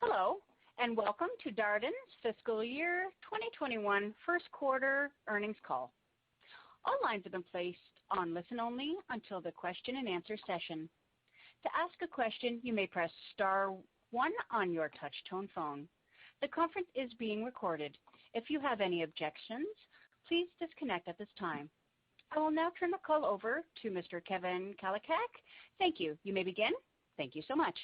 Hello, and welcome to Darden's Fiscal Year 2021 First Quarter Earnings Call. All lines have been placed on listen-only until the question and answer session. To ask a question, you may press star 1 on your touch-tone phone. The conference is being recorded. If you have any objections, please disconnect at this time. I will now turn the call over to Mr. Kevin Kalicak. Thank you. You may begin. Thank you so much.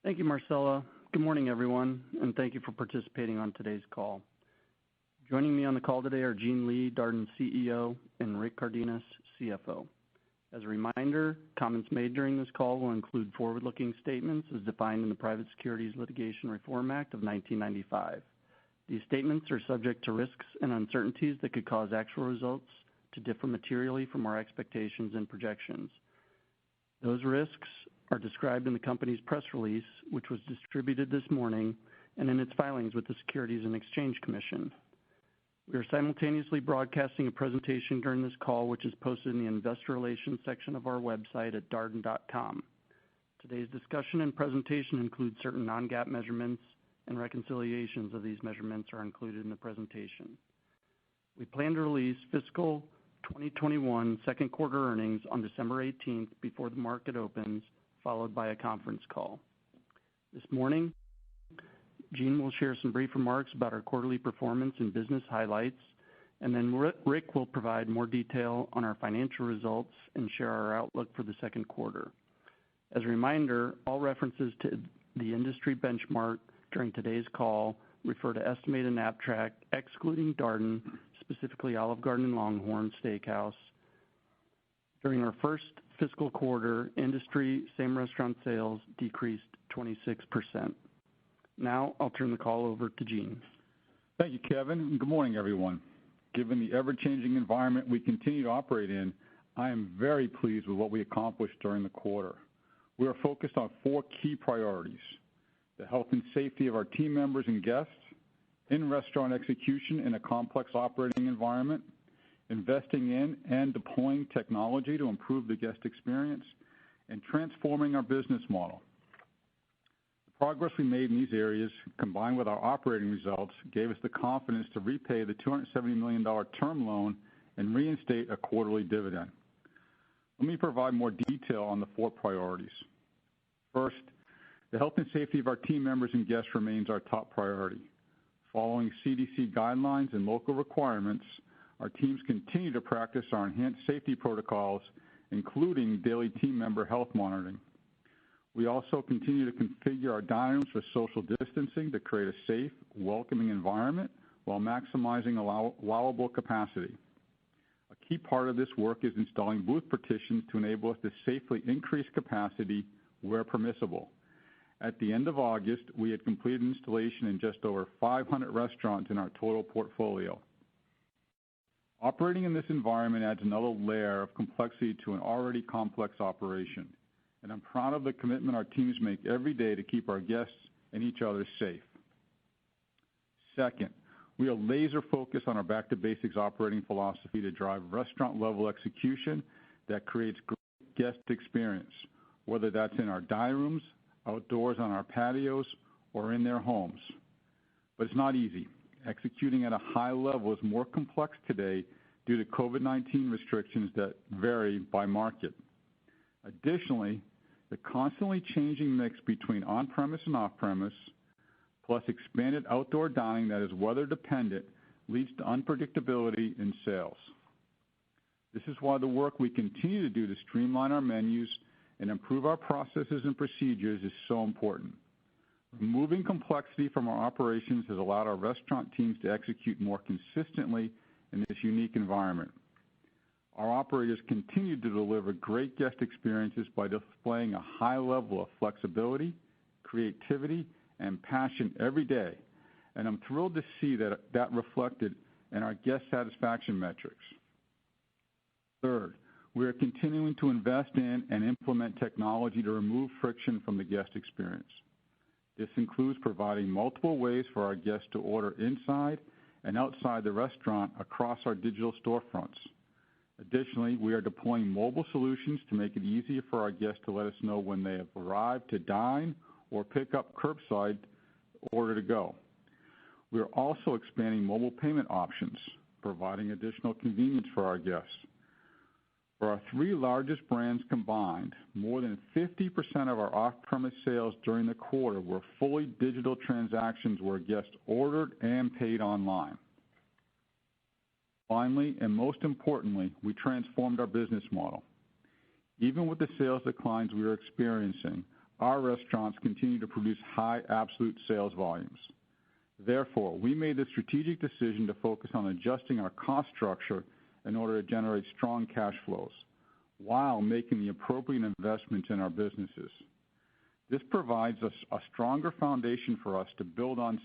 Thank you, Marcella. Good morning, everyone, and thank you for participating on today's call. Joining me on the call today are Gene Lee, Darden's CEO, and Rick Cardenas, CFO. As a reminder, comments made during this call will include forward-looking statements as defined in the Private Securities Litigation Reform Act of 1995. These statements are subject to risks and uncertainties that could cause actual results to differ materially from our expectations and projections. Those risks are described in the company's press release, which was distributed this morning, and in its filings with the Securities and Exchange Commission. We are simultaneously broadcasting a presentation during this call, which is posted in the Investor Relations section of our website at darden.com. Today's discussion and presentation include certain non-GAAP measurements, and reconciliations of these measurements are included in the presentation. We plan to release fiscal 2021 second quarter earnings on December 18th before the market opens, followed by a conference call. This morning, Gene will share some brief remarks about our quarterly performance and business highlights, and then Rick will provide more detail on our financial results and share our outlook for the second quarter. As a reminder, all references to the industry benchmark during today's call refer to estimated Knapp-Track, excluding Darden, specifically Olive Garden and Longhorn Steakhouse. During our first fiscal quarter, industry same-restaurant sales decreased 26%. Now I'll turn the call over to Gene. Thank you, Kevin, and good morning, everyone. Given the ever-changing environment we continue to operate in, I am very pleased with what we accomplished during the quarter. We are focused on 4 key priorities: the health and safety of our team members and guests, in-restaurant execution in a complex operating environment, investing in and deploying technology to improve the guest experience, and transforming our business model. The progress we made in these areas, combined with our operating results, gave us the confidence to repay the $270 million term loan and reinstate a quarterly dividend. Let me provide more detail on the 4 priorities. First, the health and safety of our team members and guests remains our top priority. Following CDC guidelines and local requirements, our teams continue to practice our enhanced safety protocols, including daily team member health monitoring. We also continue to configure our dining rooms for social distancing to create a safe, welcoming environment while maximizing allowable capacity. A key part of this work is installing booth partitions to enable us to safely increase capacity where permissible. At the end of August, we had completed installation in just over 500 restaurants in our total portfolio. Operating in this environment adds another layer of complexity to an already complex operation, and I'm proud of the commitment our teams make every day to keep our guests and each other safe. Second, we are laser focused on our back-to-basics operating philosophy to drive restaurant-level execution that creates great guest experience, whether that's in our dining rooms, outdoors on our patios, or in their homes. But it's not easy. Executing at a high level is more complex today due to COVID-19 restrictions that vary by market. Additionally, the constantly changing mix between on-premise and off-premise, plus expanded outdoor dining that is weather-dependent, leads to unpredictability in sales. This is why the work we continue to do to streamline our menus and improve our processes and procedures is so important. Removing complexity from our operations has allowed our restaurant teams to execute more consistently in this unique environment. Our operators continue to deliver great guest experiences by displaying a high level of flexibility, creativity, and passion every day, and I'm thrilled to see that reflected in our guest satisfaction metrics. Third, we are continuing to invest in and implement technology to remove friction from the guest experience. This includes providing multiple ways for our guests to order inside and outside the restaurant across our digital storefronts. Additionally, we are deploying mobile solutions to make it easier for our guests to let us know when they have arrived to dine or pick up curbside order to go. We are also expanding mobile payment options, providing additional convenience for our guests. For our three largest brands combined, more than 50% of our off-premise sales during the quarter were fully digital transactions where guests ordered and paid online. Finally, and most importantly, we transformed our business model. Even with the sales declines we are experiencing, our restaurants continue to produce high absolute sales volumes. Therefore, we made the strategic decision to focus on adjusting our cost structure in order to generate strong cash flows while making the appropriate investments in our businesses. This provides us a stronger foundation for us to build on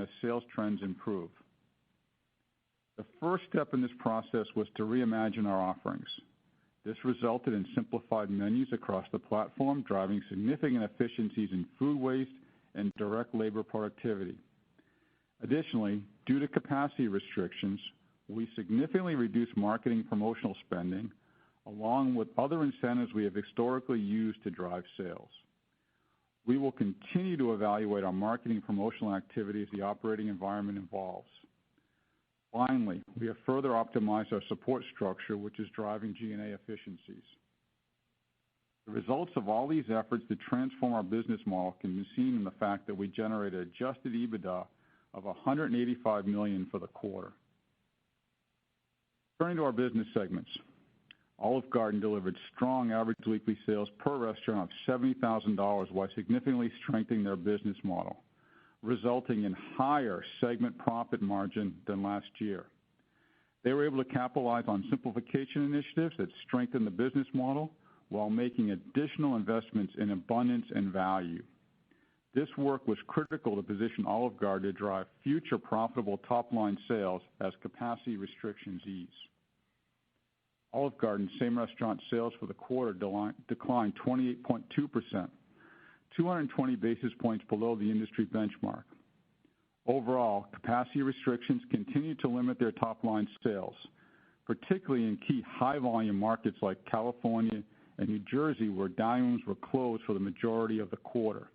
as sales trends improve. The first step in this process was to reimagine our offerings. This resulted in simplified menus across the platform, driving significant efficiencies in food waste and direct labor productivity. Additionally, due to capacity restrictions, we significantly reduced marketing promotional spending, along with other incentives we have historically used to drive sales. We will continue to evaluate our marketing promotional activity as the operating environment evolves. Finally, we have further optimized our support structure, which is driving G&A efficiencies. The results of all these efforts to transform our business model can be seen in the fact that we generated adjusted EBITDA of $185 million for the quarter. Turning to our business segments, Olive Garden delivered strong average weekly sales per restaurant of $70,000 while significantly strengthening their business model, resulting in higher segment profit margin than last year. They were able to capitalize on simplification initiatives that strengthen the business model while making additional investments in abundance and value. This work was critical to position Olive Garden to drive future profitable top-line sales as capacity restrictions ease. Olive Garden's same-restaurant sales for the quarter declined 28.2%, 220 basis points below the industry benchmark. Overall, capacity restrictions continue to limit their top-line sales, particularly in key high-volume markets like California and New Jersey, where dining rooms were closed for the majority of the quarter.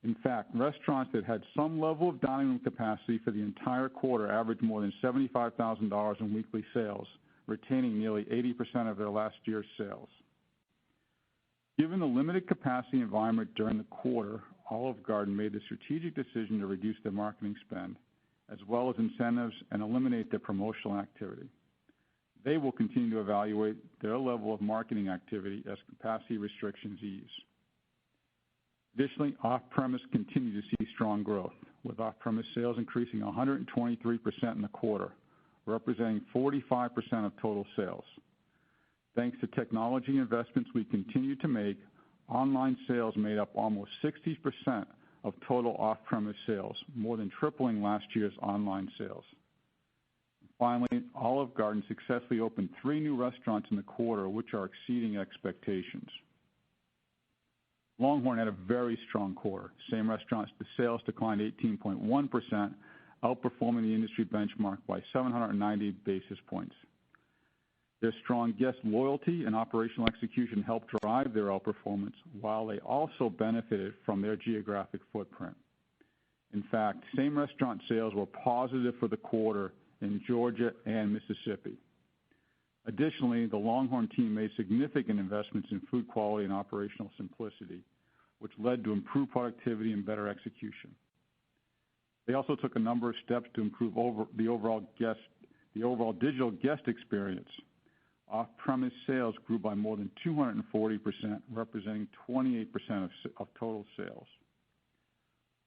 In fact, restaurants that had some level of dining room capacity for the entire quarter averaged more than $75,000 in weekly sales, retaining nearly 80% of their last year's sales. Given the limited capacity environment during the quarter, Olive Garden made the strategic decision to reduce their marketing spend, as well as incentives, and eliminate their promotional activity. They will continue to evaluate their level of marketing activity as capacity restrictions ease. Additionally, off-premise continued to see strong growth, with off-premise sales increasing 123% in the quarter, representing 45% of total sales. Thanks to technology investments we continue to make, online sales made up almost 60% of total off-premise sales, more than tripling last year's online sales. Finally, Olive Garden successfully opened 3 new restaurants in the quarter, which are exceeding expectations. Longhorn had a very strong quarter. Same restaurant sales declined 18.1%, outperforming the industry benchmark by 790 basis points. Their strong guest loyalty and operational execution helped drive their outperformance, while they also benefited from their geographic footprint. In fact, same restaurant sales were positive for the quarter in Georgia and Mississippi. Additionally, the Longhorn team made significant investments in food quality and operational simplicity, which led to improved productivity and better execution. They also took a number of steps to improve the overall digital guest experience. Off-premise sales grew by more than 240%, representing 28% of total sales.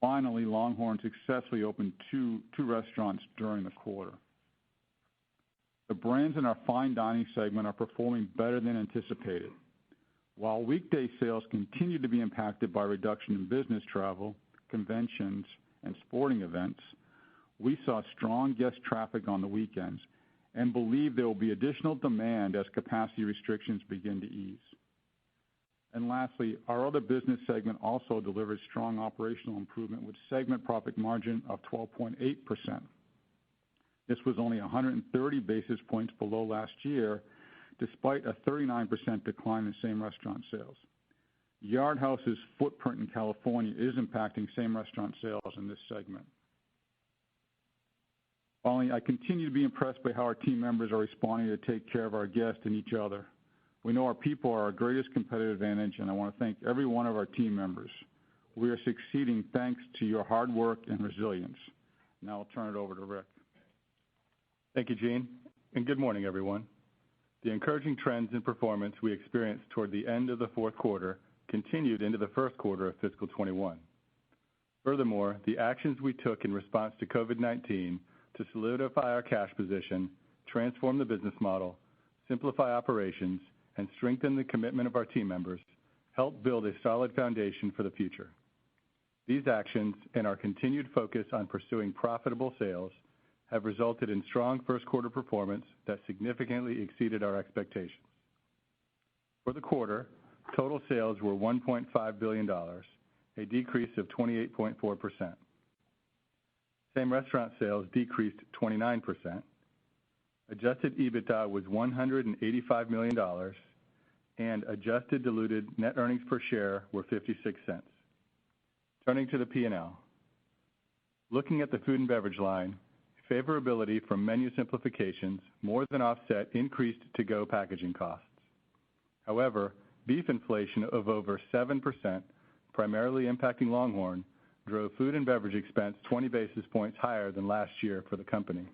Finally, Longhorn successfully opened two restaurants during the quarter. The brands in our fine dining segment are performing better than anticipated. While weekday sales continue to be impacted by reduction in business travel, conventions, and sporting events, we saw strong guest traffic on the weekends and believe there will be additional demand as capacity restrictions begin to ease. And lastly, our other business segment also delivered strong operational improvement with segment profit margin of 12.8%. This was only 130 basis points below last year, despite a 39% decline in same restaurant sales. Yard House's footprint in California is impacting same-restaurant sales in this segment. Finally, I continue to be impressed by how our team members are responding to take care of our guests and each other. We know our people are our greatest competitive advantage, and I want to thank every one of our team members. We are succeeding thanks to your hard work and resilience. Now I'll turn it over to Rick. Thank you, Gene, and good morning, everyone. The encouraging trends in performance we experienced toward the end of the fourth quarter continued into the first quarter of fiscal 21. Furthermore, the actions we took in response to COVID-19 to solidify our cash position, transform the business model, simplify operations, and strengthen the commitment of our team members helped build a solid foundation for the future. These actions and our continued focus on pursuing profitable sales have resulted in strong first quarter performance that significantly exceeded our expectations. For the quarter, total sales were $1.5 billion, a decrease of 28.4%. Same-restaurant sales decreased 29%. Adjusted EBITDA was $185 million, and adjusted diluted net earnings per share were 56 cents. Turning to the P&L. Looking at the food and beverage line, favorability from menu simplifications more than offset increased to-go packaging costs. However, beef inflation of over 7%, primarily impacting Longhorn, drove food and beverage expense 20 basis points higher than last year for the company.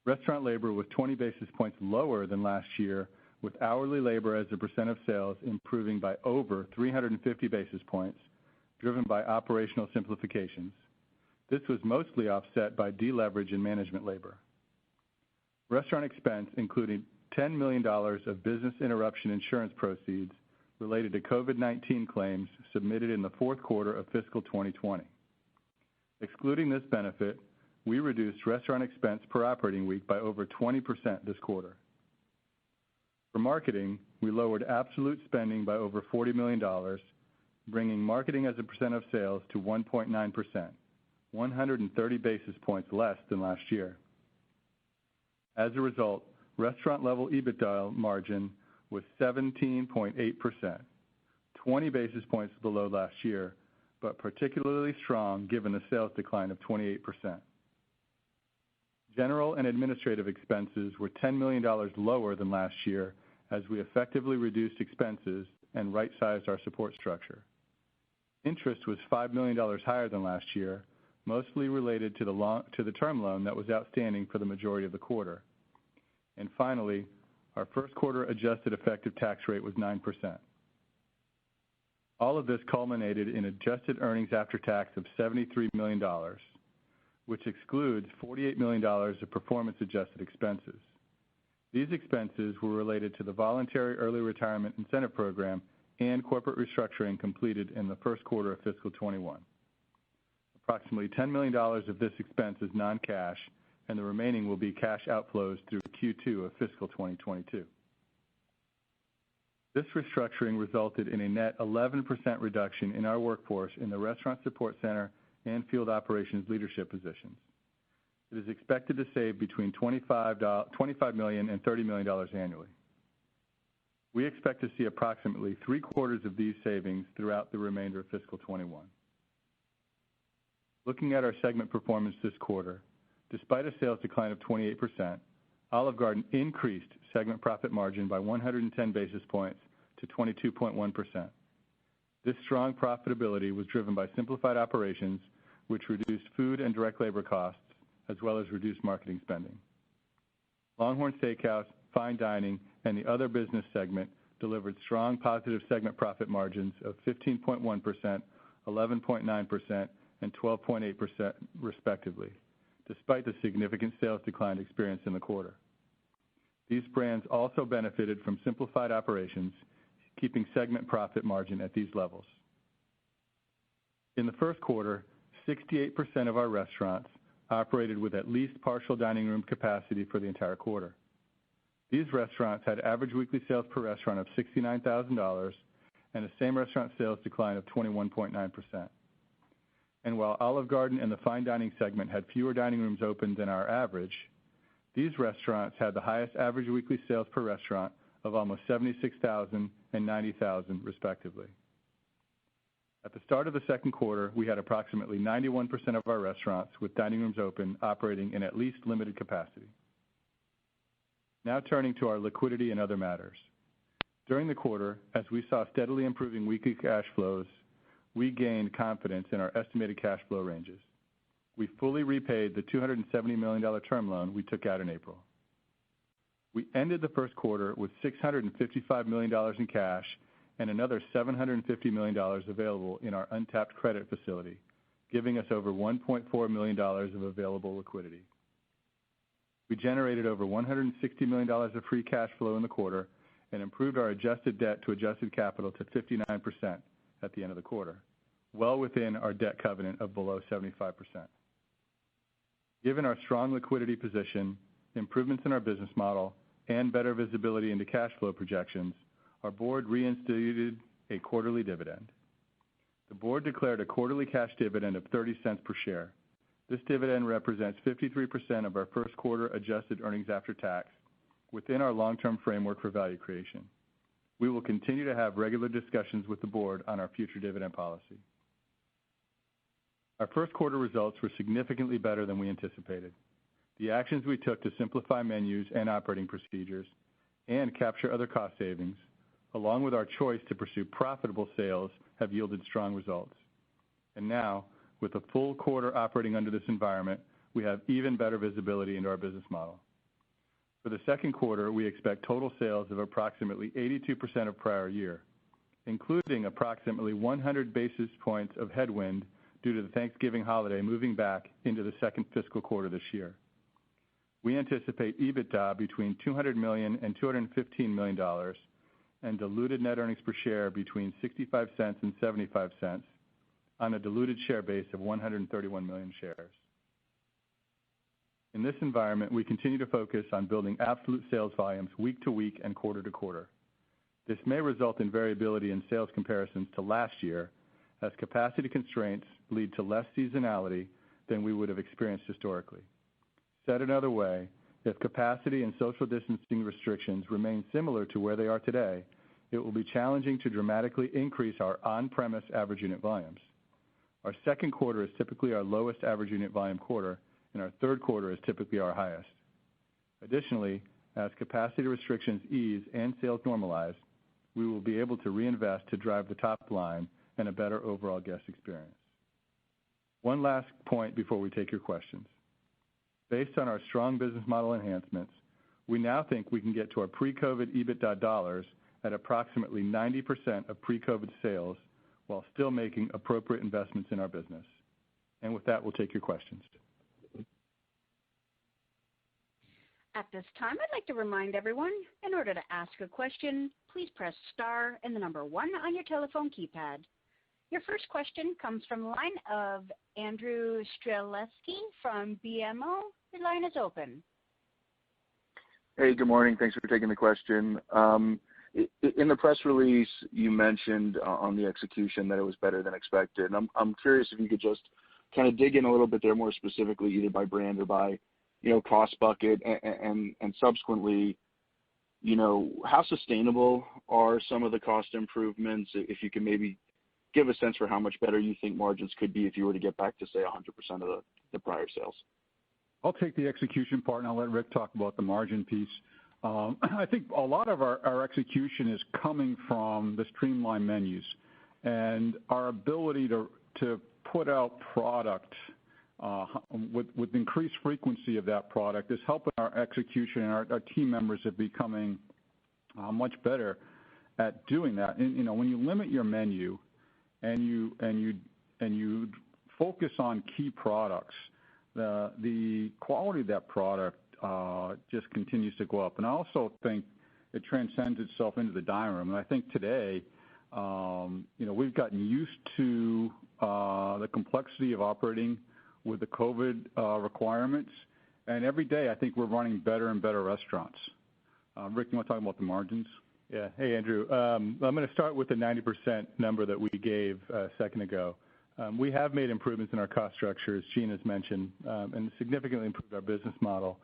Restaurant labor was 20 basis points lower than last year, with hourly labor as a percent of sales improving by over 350 basis points, driven by operational simplifications. This was mostly offset by deleverage in management labor. Restaurant expense included $10 million of business interruption insurance proceeds related to COVID-19 claims submitted in the fourth quarter of fiscal 2020. Excluding this benefit, we reduced restaurant expense per operating week by over 20% this quarter. For marketing, we lowered absolute spending by over $40 million, bringing marketing as a percent of sales to 1.9%, 130 basis points less than last year. As a result, restaurant-level EBITDA margin was 17.8%, 20 basis points below last year, but particularly strong given the sales decline of 28%. General and administrative expenses were $10 million lower than last year as we effectively reduced expenses and right-sized our support structure. Interest was $5 million higher than last year, mostly related to the term loan that was outstanding for the majority of the quarter. And finally, our first quarter adjusted effective tax rate was 9%. All of this culminated in adjusted earnings after tax of $73 million, which excludes $48 million of performance-adjusted expenses. These expenses were related to the voluntary early retirement incentive program and corporate restructuring completed in the first quarter of fiscal 21. Approximately $10 million of this expense is non-cash, and the remaining will be cash outflows through Q2 of fiscal 2022. This restructuring resulted in a net 11% reduction in our workforce in the restaurant support center and field operations leadership positions. It is expected to save between $25 million and $30 million annually. We expect to see approximately 3/4 of these savings throughout the remainder of fiscal 21. Looking at our segment performance this quarter, despite a sales decline of 28%, Olive Garden increased segment profit margin by 110 basis points to 22.1%. This strong profitability was driven by simplified operations, which reduced food and direct labor costs, as well as reduced marketing spending. Longhorn Steakhouse, Fine Dining, and the Other Business segment delivered strong positive segment profit margins of 15.1%, 11.9%, and 12.8% respectively, despite the significant sales decline experienced in the quarter. These brands also benefited from simplified operations, keeping segment profit margin at these levels. In the first quarter, 68% of our restaurants operated with at least partial dining room capacity for the entire quarter. These restaurants had average weekly sales per restaurant of $69,000 and a same restaurant sales decline of 21.9%. And while Olive Garden and the Fine Dining segment had fewer dining rooms open than our average, these restaurants had the highest average weekly sales per restaurant of almost 76,000 and 90,000, respectively. At the start of the second quarter, we had approximately 91% of our restaurants with dining rooms open operating in at least limited capacity. Now turning to our liquidity and other matters. During the quarter, as we saw steadily improving weekly cash flows, we gained confidence in our estimated cash flow ranges. We fully repaid the $270 million term loan we took out in April. We ended the first quarter with $655 million in cash and another $750 million available in our untapped credit facility, giving us over $1.4 million of available liquidity. We generated over $160 million of free cash flow in the quarter and improved our adjusted debt to adjusted capital to 59% at the end of the quarter, well within our debt covenant of below 75%. Given our strong liquidity position, improvements in our business model, and better visibility into cash flow projections, our board reinstituted a quarterly dividend. The board declared a quarterly cash dividend of 30 cents per share. This dividend represents 53% of our first quarter adjusted earnings after tax, within our long-term framework for value creation. We will continue to have regular discussions with the board on our future dividend policy. Our first quarter results were significantly better than we anticipated. The actions we took to simplify menus and operating procedures and capture other cost savings, along with our choice to pursue profitable sales, have yielded strong results. And now, with a full quarter operating under this environment, we have even better visibility into our business model. For the second quarter, we expect total sales of approximately 82% of prior year, including approximately 100 basis points of headwind due to the Thanksgiving holiday moving back into the second fiscal quarter this year. We anticipate EBITDA between $200 million and $215 million and diluted net earnings per share between 65 cents and 75 cents on a diluted share base of 131 million shares. In this environment, we continue to focus on building absolute sales volumes week to week and quarter to quarter. This may result in variability in sales comparisons to last year, as capacity constraints lead to less seasonality than we would have experienced historically. Said another way, if capacity and social distancing restrictions remain similar to where they are today, it will be challenging to dramatically increase our on-premise average unit volumes. Our second quarter is typically our lowest average unit volume quarter, and our third quarter is typically our highest. Additionally, as capacity restrictions ease and sales normalize, we will be able to reinvest to drive the top line and a better overall guest experience. One last point before we take your questions. Based on our strong business model enhancements, we now think we can get to our pre-COVID EBITDA dollars at approximately 90% of pre-COVID sales while still making appropriate investments in our business. And with that, we'll take your questions. At this time, I'd like to remind everyone, in order to ask a question, please press star and the number 1 on your telephone keypad. Your first question comes from the line of Andrew Streletsky from BMO. Your line is open. Hey, good morning. Thanks for taking the question. In the press release, you mentioned on the execution that it was better than expected. And I'm curious if you could just kind of dig in a little bit there more specifically, either by brand or by, cost bucket, and subsequently, how sustainable are some of the cost improvements? If you can maybe give a sense for how much better you think margins could be if you were to get back to, say, 100% of the prior sales. I'll take the execution part, and I'll let Rick talk about the margin piece. I think a lot of our execution is coming from the streamlined menus, and our ability to put out product with increased frequency of that product is helping our execution, and our team members are becoming much better at doing that. And, when you limit your menu and you focus on key products, the quality of that product just continues to go up. And I also think it transcends itself into the dining room. And I think today, we've gotten used to the complexity of operating with the COVID requirements. And every day, I think we're running better and better restaurants. Rick, you want to talk about the margins? Yeah. Hey, Andrew. I'm going to start with the 90% number that we gave a second ago. We have made improvements in our cost structure, as Gene has mentioned, and significantly improved our business model.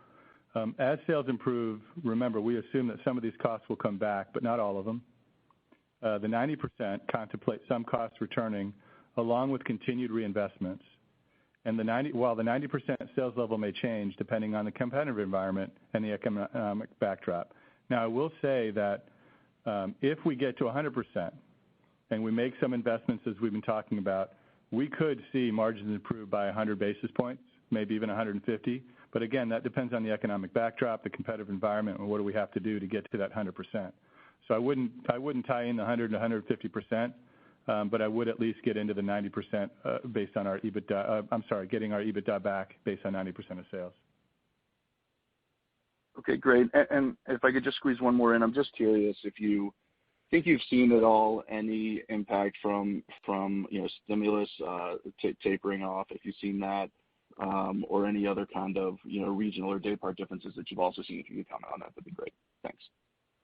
As sales improve, remember, we assume that some of these costs will come back, but not all of them. The 90% contemplate some costs returning along with continued reinvestments. And while the 90% sales level may change depending on the competitive environment and the economic backdrop. Now, I will say that if we get to 100% and we make some investments as we've been talking about, we could see margins improve by 100 basis points, maybe even 150. But again, that depends on the economic backdrop, the competitive environment, and what do we have to do to get to that 100%. So I wouldn't tie in the 100 to 150%, but I would at least get into the 90% based on our EBITDA. Getting our EBITDA back based on 90% of sales. Okay, great. And if I could just squeeze one more in, I'm just curious if you think you've seen at all any impact from stimulus tapering off, if you've seen that, or any other kind of regional or day part differences that you've also seen. If you could comment on that, that'd be great. Thanks.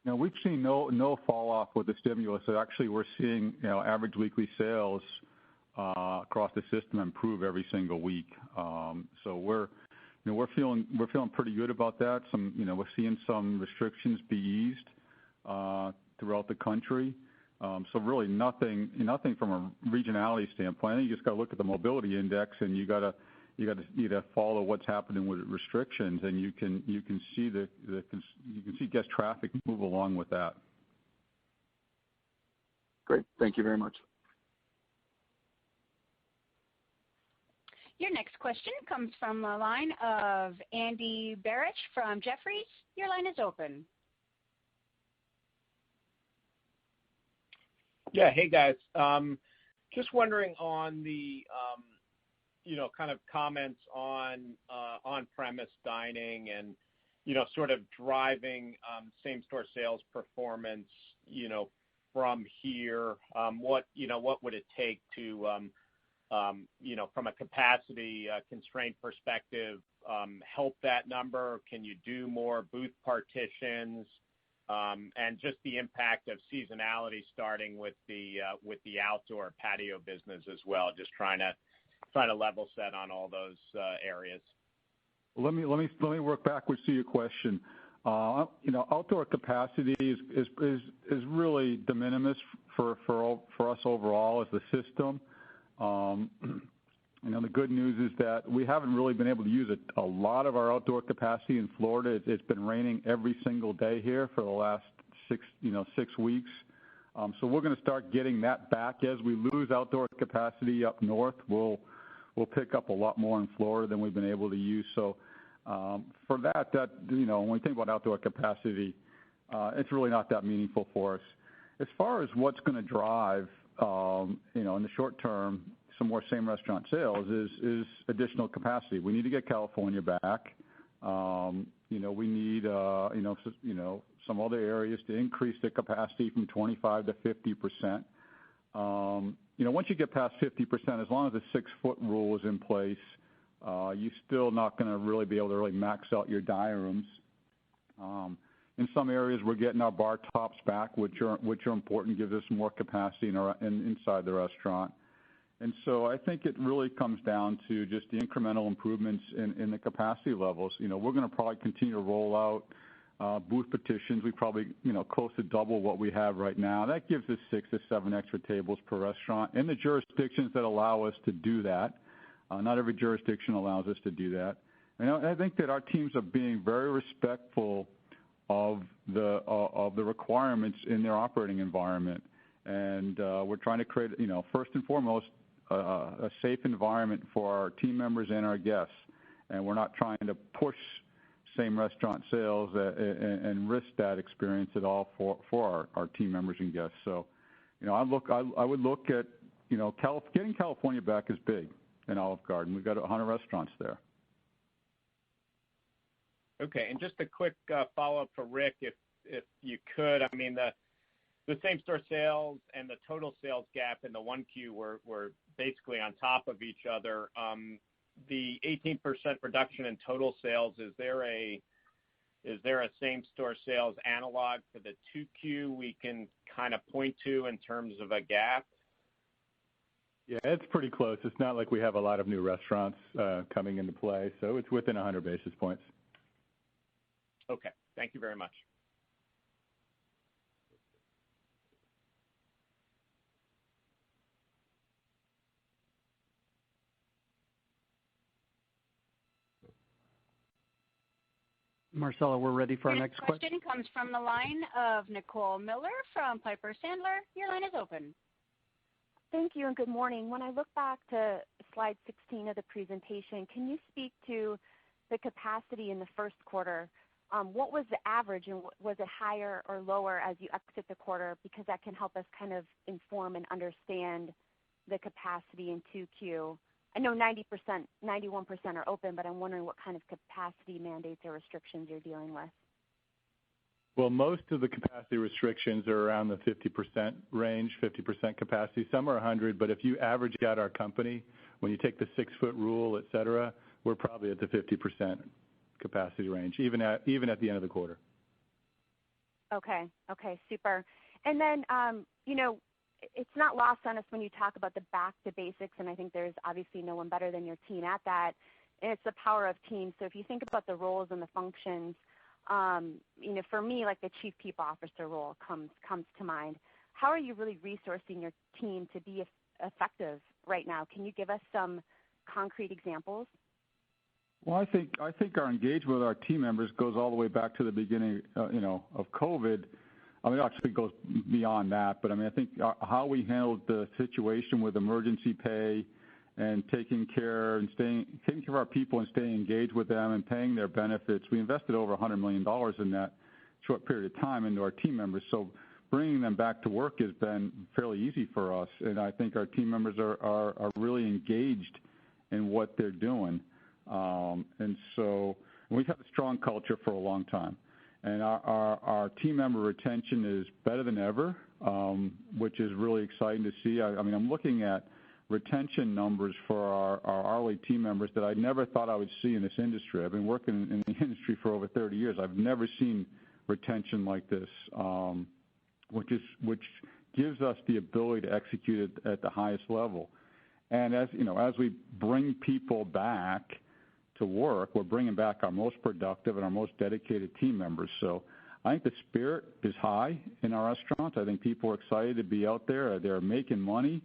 No, we've seen no fall off with the stimulus. So actually, we're seeing average weekly sales across the system improve every single week. So we're feeling pretty good about that. We're seeing some restrictions be eased throughout the country. So really nothing from a regionality standpoint. I think you just got to look at the mobility index, and you got to follow what's happening with restrictions, and you can see guest traffic move along with that. Great, thank you very much. Your next question comes from the line of Andy Barrett from Jefferies. Your line is open. Yeah, hey guys. Just wondering on the kind of comments on on-premise dining and sort of driving same-store sales performance from here. What would it take to from a capacity constraint perspective help that number? Can you do more booth partitions? And just the impact of seasonality starting with the outdoor patio business as well. Just trying to level set on all those areas. Let me work backwards to your question. Outdoor capacity is really de minimis for us overall as the system. The good news is that we haven't really been able to use a lot of our outdoor capacity in Florida. It's been raining every single day here for the last 6 weeks. So we're going to start getting that back as we lose outdoor capacity up north. We'll pick up a lot more in Florida than we've been able to use. So for that when we think about outdoor capacity, it's really not that meaningful for us. As far as what's going to drive, in the short term, some more same restaurant sales is additional capacity. We need to get California back. We need some other areas to increase the capacity from 25 to 50%. Once you get past 50%, as long as the 6-foot rule is in place, you're still not going to really be able to really max out your dining rooms. In some areas, we're getting our bar tops back, which are important, gives us more capacity inside the restaurant. And so I think it really comes down to just the incremental improvements in the capacity levels. We're going to probably continue to roll out booth partitions. We probably close to double what we have right now. That gives us 6 to 7 extra tables per restaurant in the jurisdictions that allow us to do that. Not every jurisdiction allows us to do that. And I think that our teams are being very respectful of the requirements in their operating environment, and we're trying to create, first and foremost, a safe environment for our team members and our guests, and we're not trying to push same restaurant sales and risk that experience at all for our team members and guests. So, I would look at getting California back is big in Olive Garden. We've got 100 restaurants there. Okay, and just a quick follow-up for Rick, if you could. I mean, the same-store sales and the total sales gap in the 1Q were basically on top of each other. The 18% reduction in total sales, is there a same-store sales analog for the 2Q we can kind of point to in terms of a gap? Yeah, it's pretty close. It's not like we have a lot of new restaurants coming into play, so it's within 100 basis points. Okay. Thank you very much. Marcella, we're ready for our next question. Question comes from the line of Nicole Miller from Piper Sandler. Your line is open. Thank you and good morning. When I look back to slide 16 of the presentation, can you speak to the capacity in the first quarter? What was the average, and was it higher or lower as you exit the quarter? Because that can help us kind of inform and understand the capacity in 2Q. I know 90%, 91% are open, but I'm wondering what kind of capacity mandates or restrictions you're dealing with. Well, most of the capacity restrictions are around the 50% range, 50% capacity. Some are 100, but if you average out our company, when you take the 6-foot rule, et cetera, we're probably at the 50% capacity range, even at the end of the quarter. Okay, super. And then, it's not lost on us when you talk about the back to basics, and I think there's obviously no one better than your team at that, and it's the power of teams. So if you think about the roles and the functions, for me, like the chief people officer role comes to mind. How are you really resourcing your team to be effective right now? Can you give us some concrete examples? Well, I think our engagement with our team members goes all the way back to the beginning, of COVID. I mean, it actually goes beyond that, but I mean, I think how we handled the situation with emergency pay and taking care of our people and staying engaged with them and paying their benefits. We invested over $100 million in that short period of time into our team members. So bringing them back to work has been fairly easy for us, and I think our team members are really engaged in what they're doing. And so we've had a strong culture for a long time. And our team member retention is better than ever, which is really exciting to see. I mean, I'm looking at retention numbers for our hourly team members that I never thought I would see in this industry. I've been working in the industry for over 30 years. I've never seen retention like this, which gives us the ability to execute it at the highest level. And as we bring people back to work, we're bringing back our most productive and our most dedicated team members. So I think the spirit is high in our restaurants. I think people are excited to be out there. They're making money.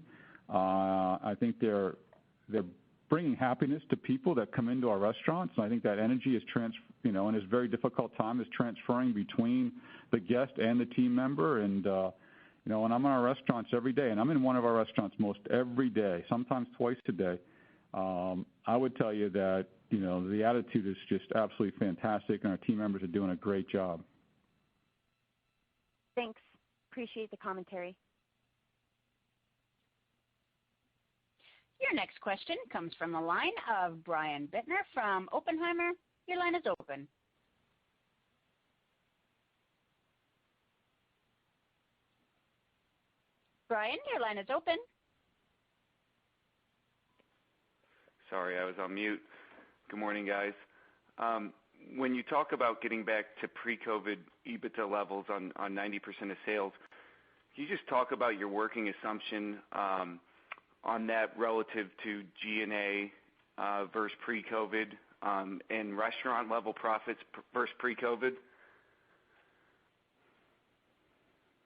I think they're bringing happiness to people that come into our restaurants. And I think that energy is in this very difficult time is transferring between the guest and the team member. And and I'm in our restaurants every day, and I'm in one of our restaurants most every day, sometimes twice a day. I would tell you that the attitude is just absolutely fantastic, and our team members are doing a great job. Thanks. Appreciate the commentary. Your next question comes from the line of Brian Bittner from Oppenheimer. Your line is open. Brian, your line is open. Sorry, I was on mute. Good morning, guys. When you talk about getting back to pre-COVID EBITDA levels on 90% of sales, can you just talk about your working assumption on that relative to G&A versus pre-COVID and restaurant level profits versus pre-COVID?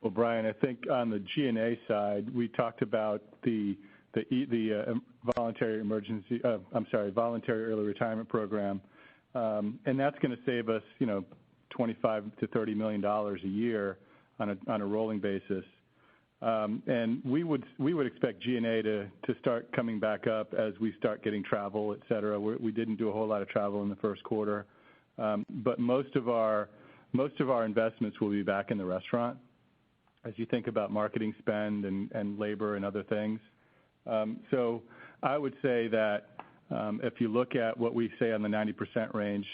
Well, Brian, I think on the G&A side, we talked about the voluntary early retirement program, and that's going to save us, $25 to $30 million a year on a rolling basis. And we would expect G&A to start coming back up as we start getting travel, et cetera. We didn't do a whole lot of travel in the first quarter, but most of our investments will be back in the restaurant as you think about marketing spend and labor and other things. So I would say that if you look at what we say on the 90% range,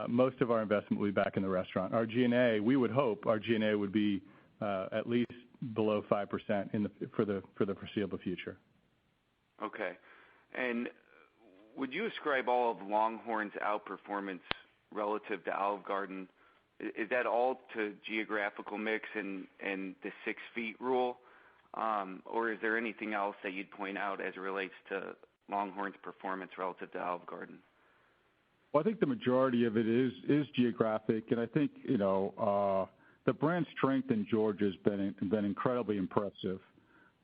most of our investment will be back in the restaurant. Our G&A, we would hope our G&A would be at least below 5% for the foreseeable future. Okay. And would you ascribe all of LongHorn's outperformance relative to Olive Garden? Is that all to geographical mix and the 6 feet rule? Or is there anything else that you'd point out as it relates to LongHorn's performance relative to Olive Garden? Well, I think the majority of it is geographic, and I think the brand strength in Georgia has been incredibly impressive.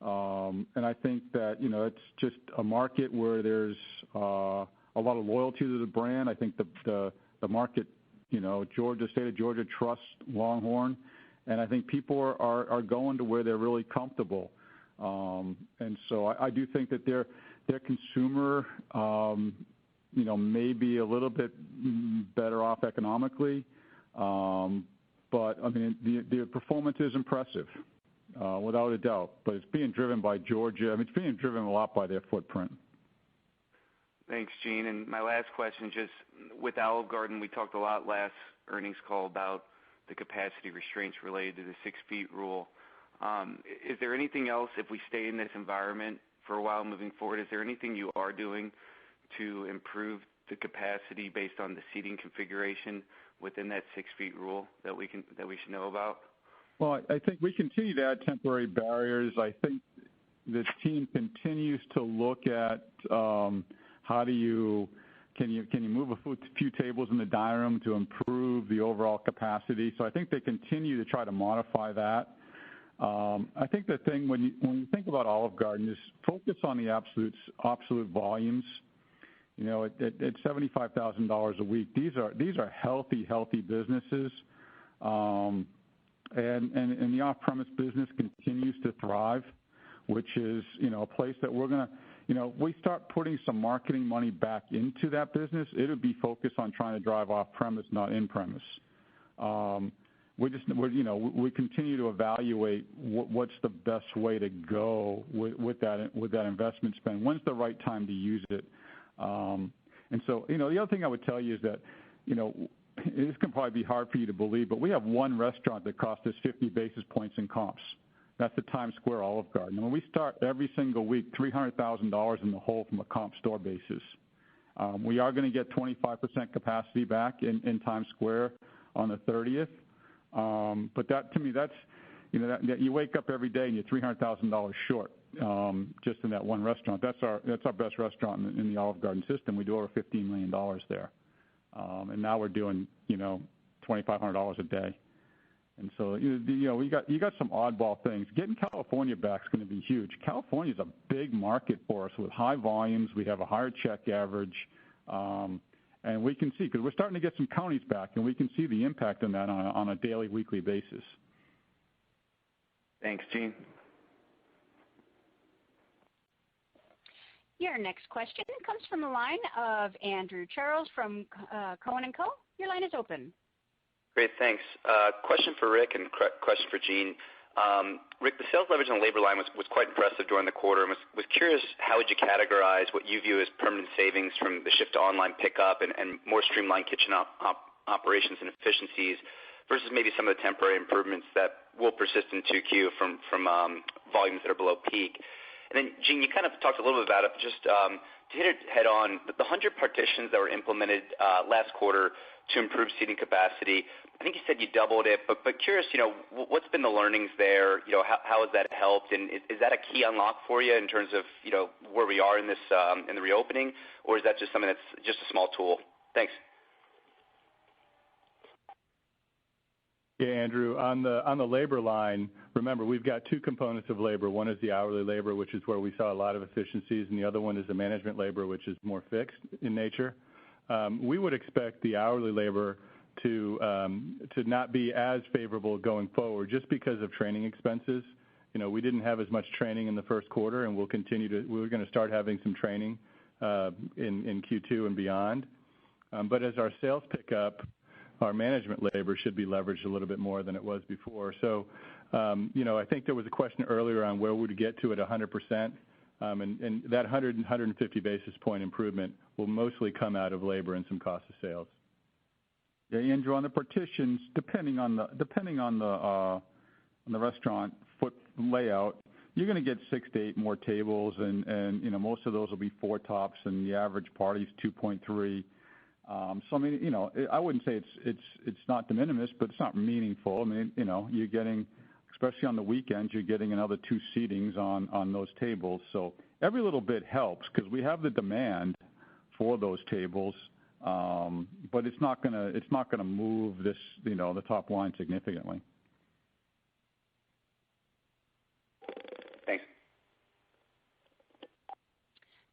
And I think that it's just a market where there's a lot of loyalty to the brand. I think the market, Georgia, state of Georgia trusts Longhorn, and I think people are going to where they're really comfortable. And so I do think that their consumer, may be a little bit better off economically, but I mean the performance is impressive, without a doubt. But it's being driven by Georgia. I mean, it's being driven a lot by their footprint. Thanks, Gene. And my last question, just with Olive Garden, we talked a lot last earnings call about the capacity restraints related to the 6 feet rule. Is there anything else, if we stay in this environment for a while moving forward, is there anything you are doing to improve the capacity based on the seating configuration within that 6 feet rule that we should know about? Well, I think we continue to add temporary barriers. I think the team continues to look at can you move a few tables in the dining room to improve the overall capacity. So I think they continue to try to modify that. I think the thing when you think about Olive Garden is focus on the absolute volumes. At $75,000 a week, these are healthy businesses, and the off-premise business continues to thrive, which is a place that we're gonna we start putting some marketing money back into that business. It'll be focused on trying to drive off-premise, not in-premise. We continue to evaluate what's the best way to go with that investment spend. When's the right time to use it? And so, the other thing I would tell you is that, this can probably be hard for you to believe, but we have one restaurant that cost us 50 basis points in comps. That's the Times Square Olive Garden. And when we start every single week, $300,000 in the hole from a comp store basis. We are going to get 25% capacity back in Times Square on the 30th. But that, to me, that's, that you wake up every day and you're $300,000 short. Just in that one restaurant. That's our best restaurant in the Olive Garden system. We do over $15 million there, and now we're doing $2,500 a day. And so you got some oddball things. Getting California back is going to be huge. California is a big market for us with high volumes. We have a higher check average, and we can see because we're starting to get some counties back, and we can see the impact on that on a daily, weekly basis. Thanks, Gene. Your next question comes from the line of Andrew Charles from Cohen & Co. Your line is open. Great, thanks. Question for Rick and question for Gene. Rick, the sales leverage on the labor line was quite impressive during the quarter. And was curious, how would you categorize what you view as permanent savings from the shift to online pickup and more streamlined kitchen operations and efficiencies versus maybe some of the temporary improvements that will persist in 2Q from volumes that are below peak? And then, Gene, you kind of talked a little bit about it, but just to hit it head on, the 100 partitions that were implemented last quarter to improve seating capacity, I think you said you doubled it, but curious, what's been the learnings there? How has that helped? And is that a key unlock for you in terms of, where we are in this in the reopening, or is that just something that's just a small tool? Thanks. Yeah, Andrew, on the labor line, remember, we've got two components of labor. One is the hourly labor, which is where we saw a lot of efficiencies, and the other one is the management labor, which is more fixed in nature. We would expect the hourly labor to not be as favorable going forward just because of training expenses. We didn't have as much training in the first quarter, and we're going to start having some training in Q2 and beyond. But as our sales pick up, our management labor should be leveraged a little bit more than it was before. So, I think there was a question earlier on where would we get to at 100%, and that 150 basis point improvement will mostly come out of labor and some cost of sales. Yeah, Andrew, on the partitions, depending on the restaurant foot layout, you're going to get 6 to 8 more tables, and most of those will be 4 tops, and the average party is 2.3. So I mean, I wouldn't say it's not de minimis, but it's not meaningful. I mean, you're getting, especially on the weekends, you're getting another 2 seatings on those tables. So every little bit helps because we have the demand for those tables. but it's not gonna move this, the top line significantly. Thanks.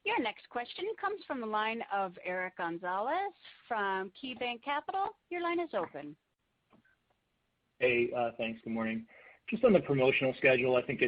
Your next question comes from the line of Eric Gonzalez from KeyBanc Capital. Your line is open. Hey, thanks. Good morning. Just on the promotional schedule, I think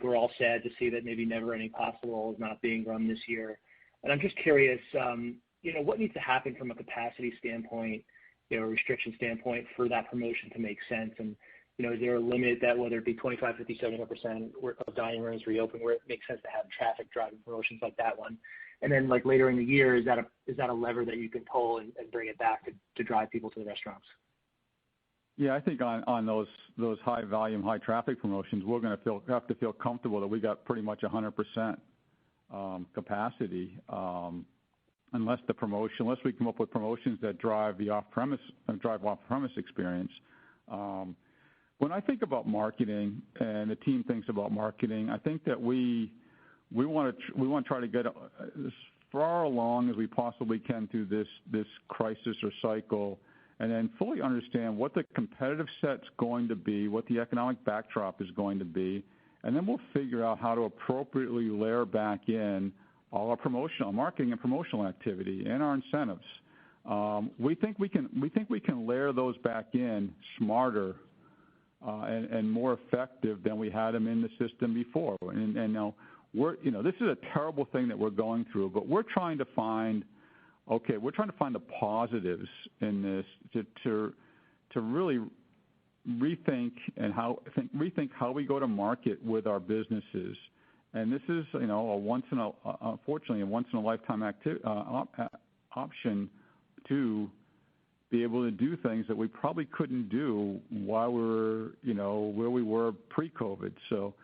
we're all sad to see that maybe Never Ending Pasta Bowl is not being run this year. And I'm just curious, what needs to happen from a capacity standpoint, restriction standpoint for that promotion to make sense? And, is there a limit that whether it be 25, 50, 75% of dining rooms reopen where it makes sense to have traffic driving promotions like that one? And then like later in the year, is that a lever that you can pull and bring it back to drive people to the restaurants? Yeah, I think on those high volume, high traffic promotions, we're going to have to feel comfortable that we got pretty much 100% capacity, unless we come up with promotions that drive the off-premise experience. When I think about marketing and the team thinks about marketing, I think that we want to try to get as far along as we possibly can through this crisis or cycle, and then fully understand what the competitive set's going to be, what the economic backdrop is going to be, and then we'll figure out how to appropriately layer back in all our marketing and promotional activity and our incentives. We think we can layer those back in smarter and more effective than we had them in the system before. And now this is a terrible thing that we're going through, but we're trying to find the positives in this to really rethink how we go to market with our businesses. And this is, unfortunately, a once in a lifetime option to be able to do things that we probably couldn't do while we're, where we were pre-COVID. So,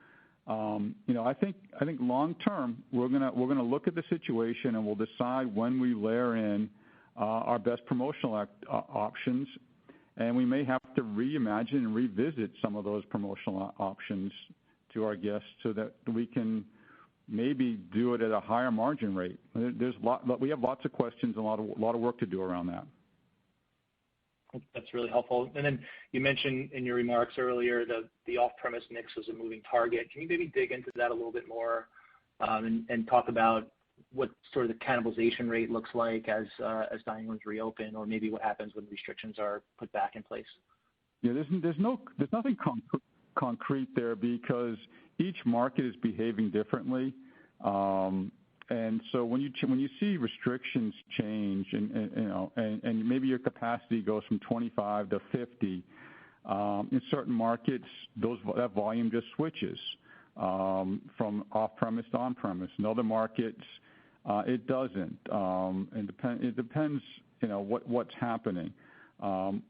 I think long term we're gonna look at the situation and we'll decide when we layer in our best promotional options, and we may have to reimagine and revisit some of those promotional options to our guests so that we can maybe do it at a higher margin rate. We have lots of questions and a lot of work to do around that. That's really helpful. And then you mentioned in your remarks earlier the off-premise mix was a moving target. Can you maybe dig into that a little bit more and talk about what sort of the cannibalization rate looks like as dining rooms reopen, or maybe what happens when restrictions are put back in place? Yeah, there's nothing concrete there because each market is behaving differently. And so when you see restrictions change and maybe your capacity goes from 25 to 50, in certain markets that volume just switches from off-premise to on-premise. In other markets, it doesn't. It depends, what's happening.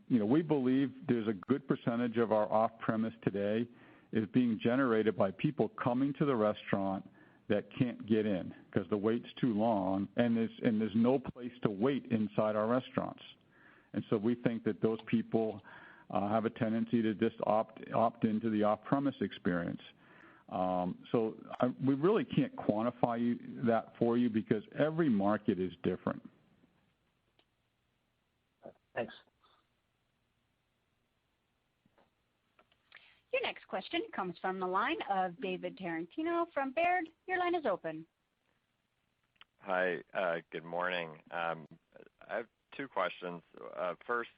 We believe there's a good percentage of our off-premise today is being generated by people coming to the restaurant that can't get in because the wait's too long, and there's no place to wait inside our restaurants. And so we think that those people have a tendency to just opt into the off-premise experience. So we really can't quantify that for you because every market is different. Thanks. Your next question comes from the line of David Tarantino from Baird. Your line is open. Hi, good morning. I have two questions. First,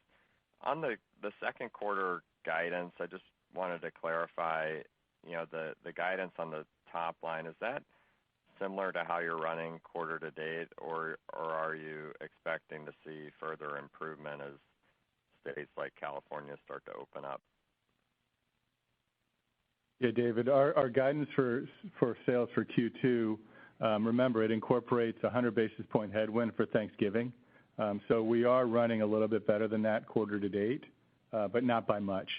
on the second quarter guidance, I just wanted to clarify, the guidance on the top line, is that similar to how you're running quarter to date, or are you expecting to see further improvement as states like California start to open up? Yeah, David, our guidance for sales for Q2, remember, it incorporates a 100 basis point headwind for Thanksgiving. So we are running a little bit better than that quarter to date, but not by much.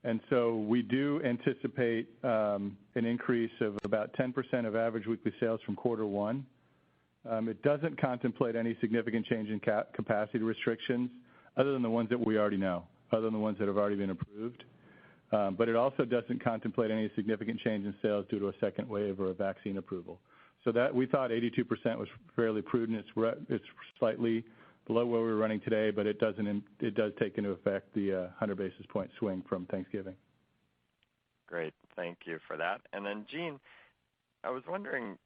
And so we do anticipate an increase of about 10% of average weekly sales from quarter one. It doesn't contemplate any significant change in capacity restrictions other than the ones that we already know, other than the ones that have already been approved. But it also doesn't contemplate any significant change in sales due to a second wave or a vaccine approval. So that we thought 82% was fairly prudent. It's slightly below where we're running today, but it does take into effect the 100 basis point swing from Thanksgiving. Great. Thank you for that. And then, Gene, I was wondering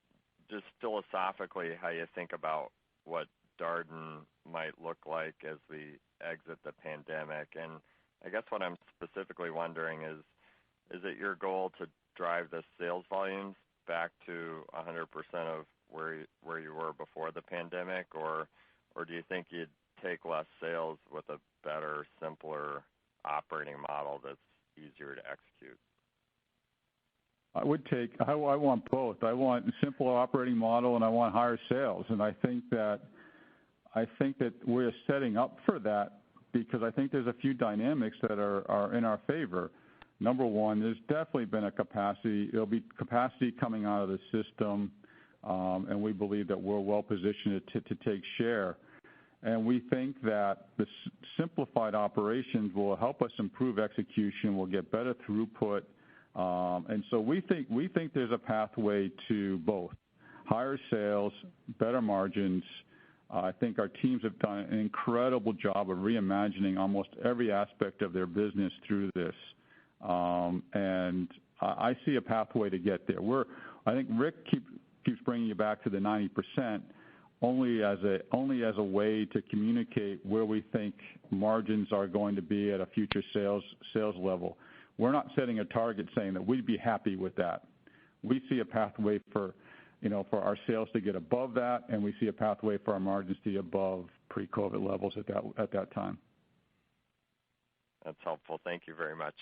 just philosophically how you think about what Darden might look like as we exit the pandemic. And I guess what I'm specifically wondering is it your goal to drive the sales volumes back to 100% of where you were before the pandemic, or do you think you'd take less sales with a better, simpler operating model that's easier to execute? I want both. I want a simpler operating model and I want higher sales. And I think that we're setting up for that because I think there's a few dynamics that are in our favor. Number one, there's definitely been there'll be capacity coming out of the system, and we believe that we're well positioned to take share. And we think that the simplified operations will help us improve execution, we'll get better throughput, and so we think there's a pathway to both higher sales, better margins. I think our teams have done an incredible job of reimagining almost every aspect of their business through this, and I see a pathway to get there. I think Rick keeps bringing you back to the 90%. Only as a way to communicate where we think margins are going to be at a future sales level. We're not setting a target saying that we'd be happy with that. We see a pathway for our sales to get above that, and we see a pathway for our margins to be above pre-COVID levels at that time. That's helpful. Thank you very much.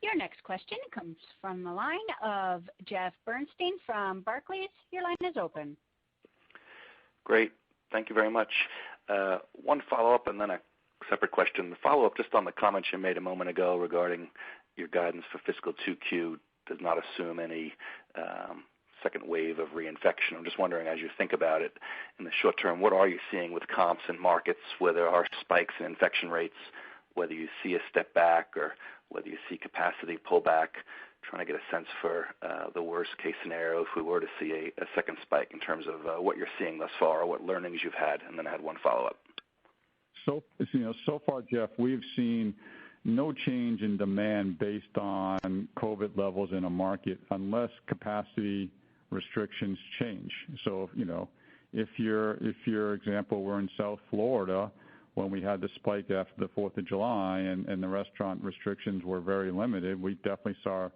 Your next question comes from the line of Jeff Bernstein from Barclays. Your line is open. Great. Thank you very much. One follow-up and then a separate question. The follow-up just on the comments you made a moment ago regarding your guidance for fiscal 2Q does not assume any second wave of reinfection. I'm just wondering, as you think about it in the short term, what are you seeing with comps and markets where there are spikes in infection rates, whether you see a step back or whether you see capacity pull back, trying to get a sense for the worst case scenario if we were to see a second spike in terms of what you're seeing thus far or what learnings you've had, and then I had one follow-up. So far, Jeff, we've seen no change in demand based on COVID levels in a market unless capacity restrictions change. So, if your example were in South Florida when we had the spike after the 4th of July and the restaurant restrictions were very limited, we definitely saw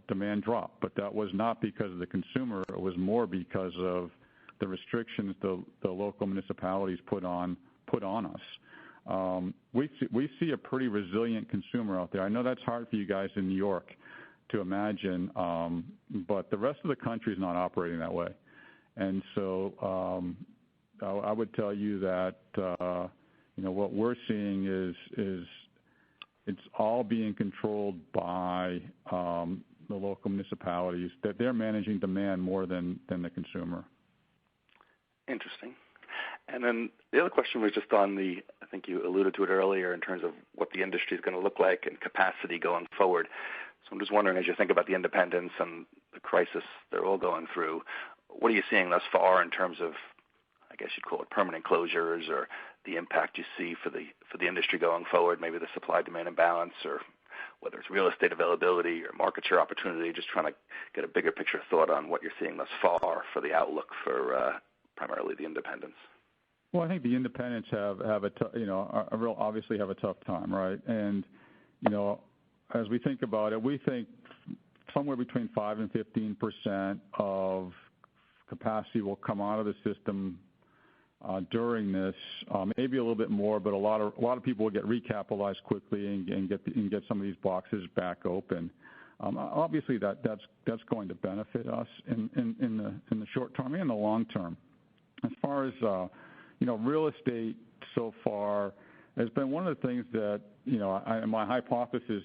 demand drop. But that was not because of the consumer. It was more because of the restrictions the local municipalities put on us. We see a pretty resilient consumer out there. I know that's hard for you guys in New York to imagine, but the rest of the country is not operating that way. And so I would tell you that what we're seeing is it's all being controlled by the local municipalities, that they're managing demand more than the consumer. Interesting. And then the other question was just on I think you alluded to it earlier in terms of what the industry is going to look like and capacity going forward. So I'm just wondering, as you think about the independents and the crisis they're all going through, what are you seeing thus far in terms of, I guess you'd call it permanent closures, or the impact you see for the industry going forward, maybe the supply-demand imbalance, or whether it's real estate availability or market share opportunity, just trying to get a bigger picture thought on what you're seeing thus far for the outlook for primarily the independents. Well, I think the independents obviously have a tough time, right? And as we think about it, we think somewhere between 5 and 15% of capacity will come out of the system during this, maybe a little bit more, but a lot of people will get recapitalized quickly and get some of these boxes back open. Obviously, that's going to benefit us in the short term and the long term. As far as real estate so far has been one of the things that my hypothesis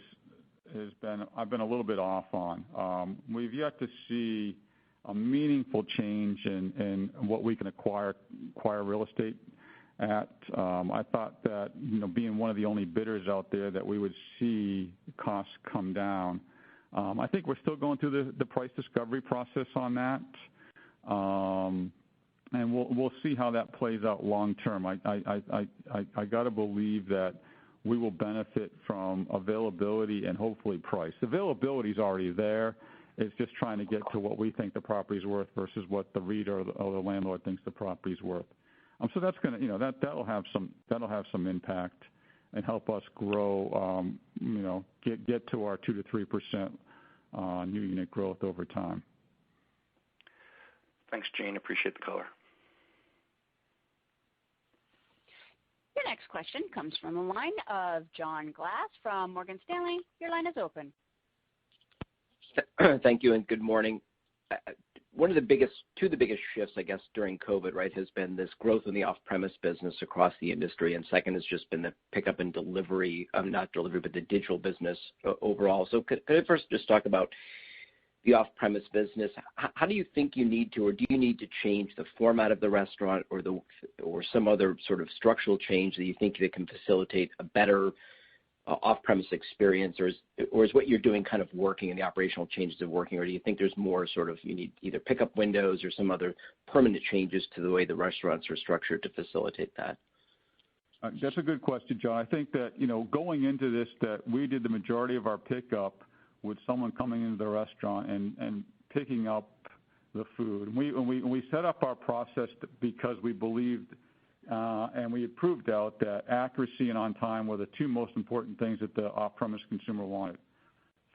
has been I've been a little bit off on. We've yet to see a meaningful change in what we can acquire real estate at. I thought that being one of the only bidders out there that we would see costs come down. I think we're still going through the price discovery process on that, and we'll see how that plays out long term. I got to believe that we will benefit from availability and hopefully price. Availability is already there. It's just trying to get to what we think the property's worth versus what the REIT or the landlord thinks the property's worth. So that's going to, that'll have some impact and help us grow, get to our 2 to 3% new unit growth over time. Thanks, Gene. Appreciate the color. Your next question comes from the line of John Glass from Morgan Stanley. Your line is open. Thank you and good morning. Two of the biggest shifts, I guess, during COVID, right, has been this growth in the off-premise business across the industry, and second has just been the pickup in delivery, not delivery, but the digital business overall. So could I first just talk about the off-premise business? How do you think you need to, or do you need to change the format of the restaurant or some other sort of structural change that you think that can facilitate a better off-premise experience, or is what you're doing kind of working and the operational changes are working, or do you think there's more sort of you need either pickup windows or some other permanent changes to the way the restaurants are structured to facilitate that? That's a good question, John. I think that, going into this, that we did the majority of our pickup with someone coming into the restaurant and picking up the food. We set up our process because we believed and we had proved out that accuracy and on time were the two most important things that the off-premise consumer wanted.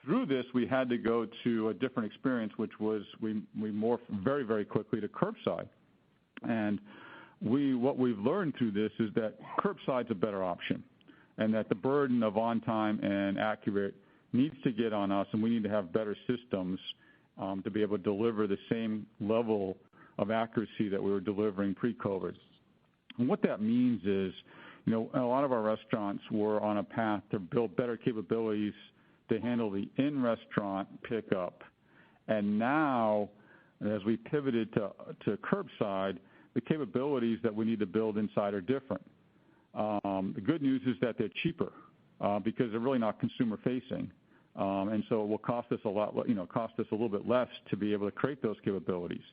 Through this, we had to go to a different experience, which was we morphed very, very quickly to curbside. And what we've learned through this is that curbside's a better option, and that the burden of on time and accurate needs to get on us, and we need to have better systems to be able to deliver the same level of accuracy that we were delivering pre-COVID. And what that means is, a lot of our restaurants were on a path to build better capabilities to handle the in-restaurant pickup. And now, as we pivoted to curbside, the capabilities that we need to build inside are different. The good news is that they're cheaper because they're really not consumer-facing. And so it will cost us a little bit less to be able to create those capabilities.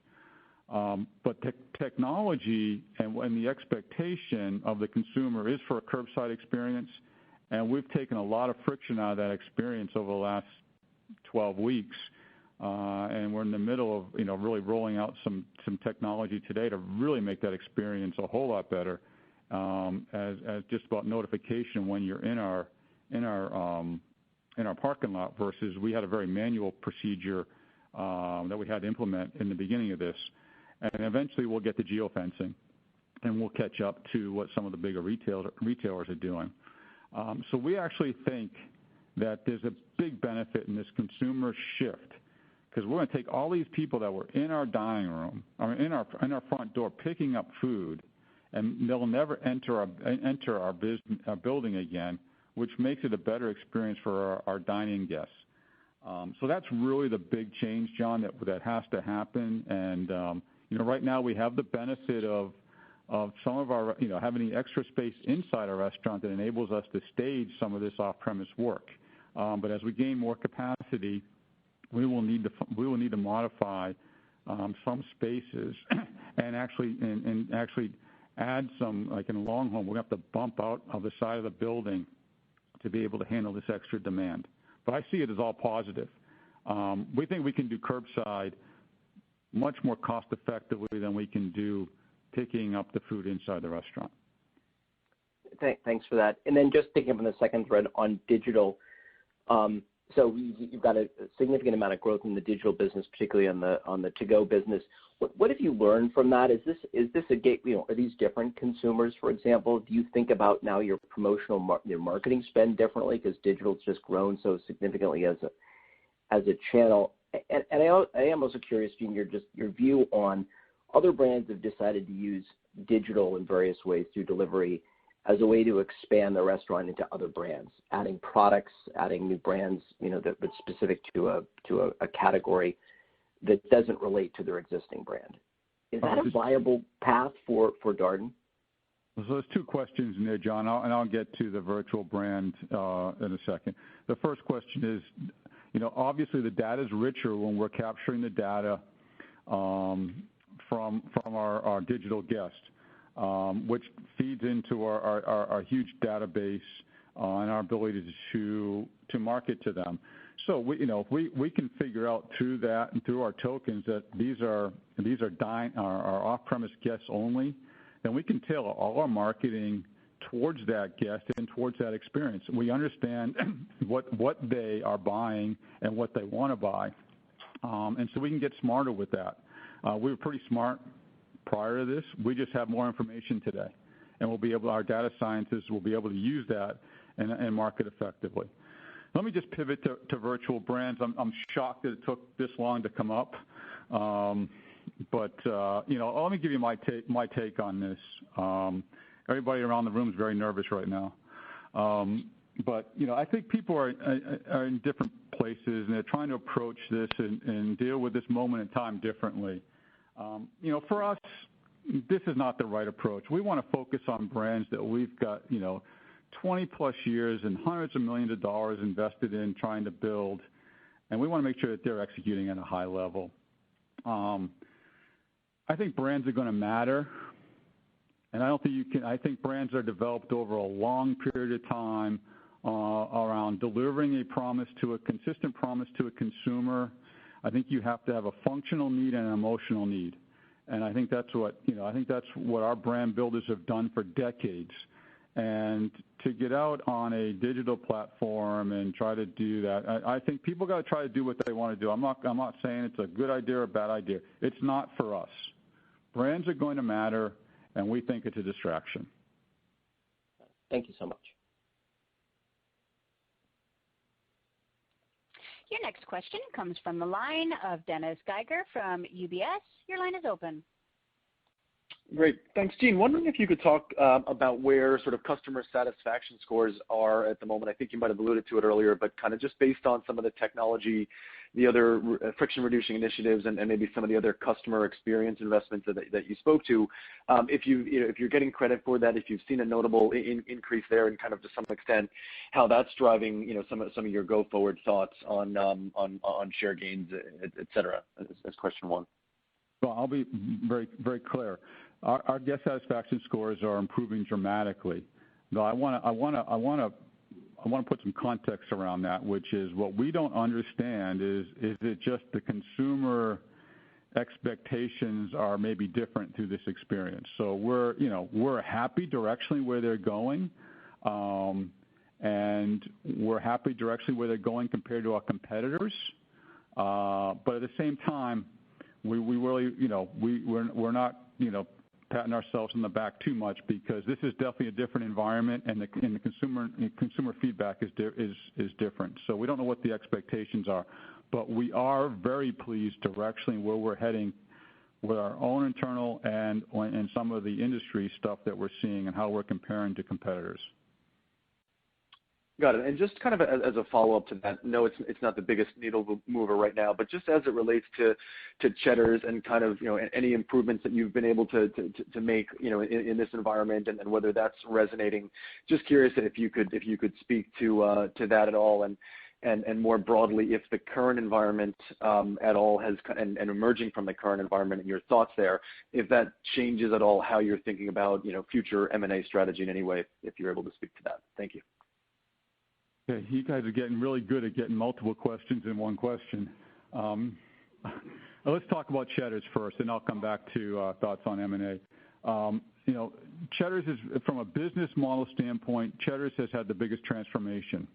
But technology and the expectation of the consumer is for a curbside experience, and we've taken a lot of friction out of that experience over the last 12 weeks, and we're in the middle of really rolling out some technology today to really make that experience a whole lot better, as just about notification when you're in our parking lot versus we had a very manual procedure that we had to implement in the beginning of this. And eventually we'll get to geofencing, and we'll catch up to what some of the bigger retailers are doing. So we actually think that there's a big benefit in this consumer shift, because we're going to take all these people that were in our dining room, or in our front door picking up food, and they'll never enter our building again, which makes it a better experience for our dining guests. So that's really the big change, John, that has to happen. And right now we have the benefit of some of our, having the extra space inside our restaurant that enables us to stage some of this off-premise work. But as we gain more capacity, we will need to modify some spaces and actually add some, like in a long home, we have to bump out of the side of the building to be able to handle this extra demand. But I see it as all positive. We think we can do curbside much more cost effectively than we can do picking up the food inside the restaurant. Thanks for that. And then just picking up on the second thread on digital, so you've got a significant amount of growth in the digital business, particularly on the to-go business. What have you learned from that? Is this a gate? Are these different consumers, for example? Do you think about now your promotional your marketing spend differently because digital's just grown so significantly as a channel? And I am also curious, Gene, your view on other brands have decided to use digital in various ways through delivery as a way to expand the restaurant into other brands, adding products, adding new brands, that's specific to a category that doesn't relate to their existing brand. Is that a viable path for Darden? So there's two questions in there, John, and I'll get to the virtual brand in a second. The first question is, obviously the data is richer when we're capturing the data from our digital guest, which feeds into our huge database and our ability to market to them. So we can figure out through that and through our tokens that these are our off-premise guests only, then we can tailor all our marketing towards that guest and towards that experience. We understand what they are buying and what they want to buy, and so we can get smarter with that. We were pretty smart prior to this. We just have more information today, and our data scientists will be able to use that and market effectively. Let me just pivot to virtual brands. I'm shocked that it took this long to come up, but let me give you my take on this. Everybody around the room is very nervous right now, but I think people are in different places and they're trying to approach this and deal with this moment in time differently. For us, this is not the right approach. We want to focus on brands that we've got 20 plus years and hundreds of millions of dollars invested in trying to build, and we want to make sure that they're executing at a high level. I think brands are going to matter, and I think brands are developed over a long period of time around delivering a consistent promise to a consumer. I think you have to have a functional need and an emotional need, and I think that's what our brand builders have done for decades. And to get out on a digital platform and try to do that, I think people got to try to do what they want to do. I'm not saying it's a good idea or a bad idea. It's not for us. Brands are going to matter, and we think it's a distraction. Thank you so much. Your next question comes from the line of Dennis Geiger from UBS. Your line is open. Great. Thanks, Gene. Wondering if you could talk about where sort of customer satisfaction scores are at the moment. I think you might have alluded to it earlier, but kind of just based on some of the technology, the other friction-reducing initiatives, and maybe some of the other customer experience investments that you spoke to, if you're getting credit for that, if you've seen a notable increase there, and kind of to some extent how that's driving some of your go-forward thoughts on share gains, et cetera, as question one. Well, I'll be very, very clear. Our guest satisfaction scores are improving dramatically. Though I want to put some context around that, which is what we don't understand is it just the consumer expectations are maybe different through this experience. So we're happy directionally where they're going, and we're happy directionally where they're going compared to our competitors. But at the same time, we really we're not patting ourselves on the back too much, because this is definitely a different environment, and the consumer feedback is different. So we don't know what the expectations are, but we are very pleased directionally where we're heading with our own internal and some of the industry stuff that we're seeing and how we're comparing to competitors. Got it. And just kind of as a follow-up to that, no, it's not the biggest needle mover right now, but just as it relates to Cheddar's and kind of any improvements that you've been able to make in this environment, and whether that's resonating. Just curious if you could speak to that at all, and more broadly, if the current environment at all has and emerging from the current environment and your thoughts there, if that changes at all how you're thinking about future M&A strategy in any way, if you're able to speak to that. Thank you. Okay, you guys are getting really good at getting multiple questions in one question. Let's talk about Cheddar's first, and I'll come back to thoughts on M&A. Cheddar's is, from a business model standpoint, Cheddar's has had the biggest transformation.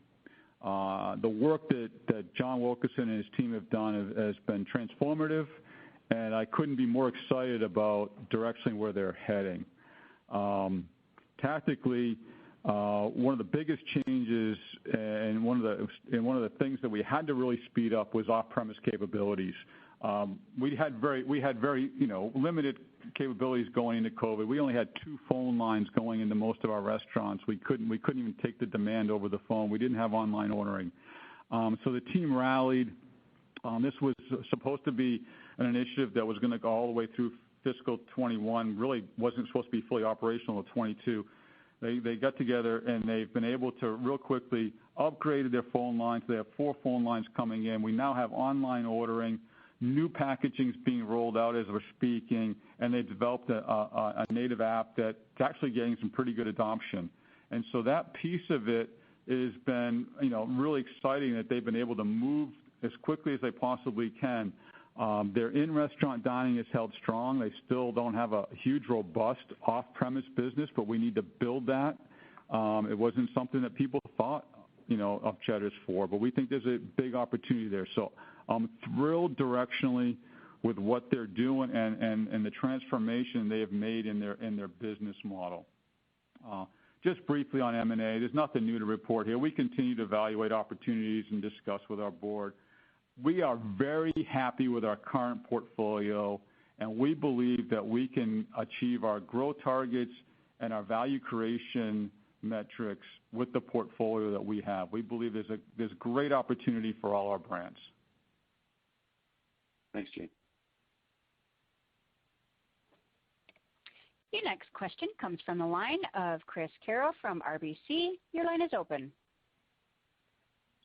The work that John Wilkerson and his team have done has been transformative, and I couldn't be more excited about directionally where they're heading. Tactically, one of the biggest changes and one of the things that we had to really speed up was off-premise capabilities. We had very limited capabilities going into COVID. We only had 2 phone lines going into most of our restaurants. We couldn't even take the demand over the phone. We didn't have online ordering. So the team rallied. This was supposed to be an initiative that was going to go all the way through fiscal 21. Really wasn't supposed to be fully operational until 22. They got together, and they've been able to real quickly upgraded their phone lines. They have 4 phone lines coming in. We now have online ordering. New packaging is being rolled out as we're speaking, and they developed a native app that's actually getting some pretty good adoption. And so that piece of it has been, really exciting that they've been able to move as quickly as they possibly can. Their in-restaurant dining is held strong. They still don't have a huge, robust off-premise business, but we need to build that. It wasn't something that people thought, of Cheddar's for, but we think there's a big opportunity there. So I'm thrilled directionally with what they're doing and the transformation they have made in their business model. Just briefly on M&A, there's nothing new to report here. We continue to evaluate opportunities and discuss with our board. We are very happy with our current portfolio, and we believe that we can achieve our growth targets and our value creation metrics with the portfolio that we have. We believe there's great opportunity for all our brands. Thanks, Gene. Your next question comes from the line of Chris Carroll from RBC. Your line is open.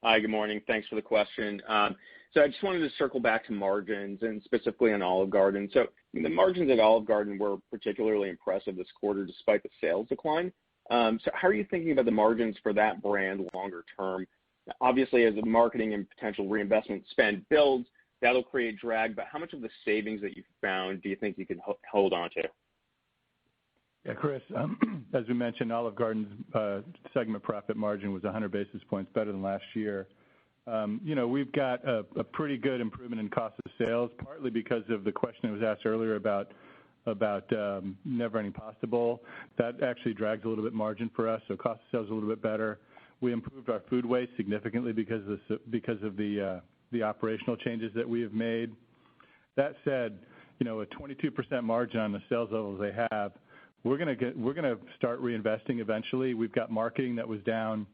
Hi, good morning. Thanks for the question. So I just wanted to circle back to margins and specifically on Olive Garden. So the margins at Olive Garden were particularly impressive this quarter despite the sales decline. So how are you thinking about the margins for that brand longer term? Obviously, as the marketing and potential reinvestment spend builds, that'll create drag, but how much of the savings that you've found do you think you can hold on to? Yeah, Chris, as we mentioned, Olive Garden's segment profit margin was 100 basis points better than last year. We've got a pretty good improvement in cost of sales, partly because of the question that was asked earlier about Never Ending Pasta Bowl. That actually drags a little bit margin for us, so cost of sales is a little bit better. We improved our food waste significantly because of the operational changes that we have made. That said, a 22% margin on the sales levels they have, we're going to start reinvesting eventually. We've got marketing that was down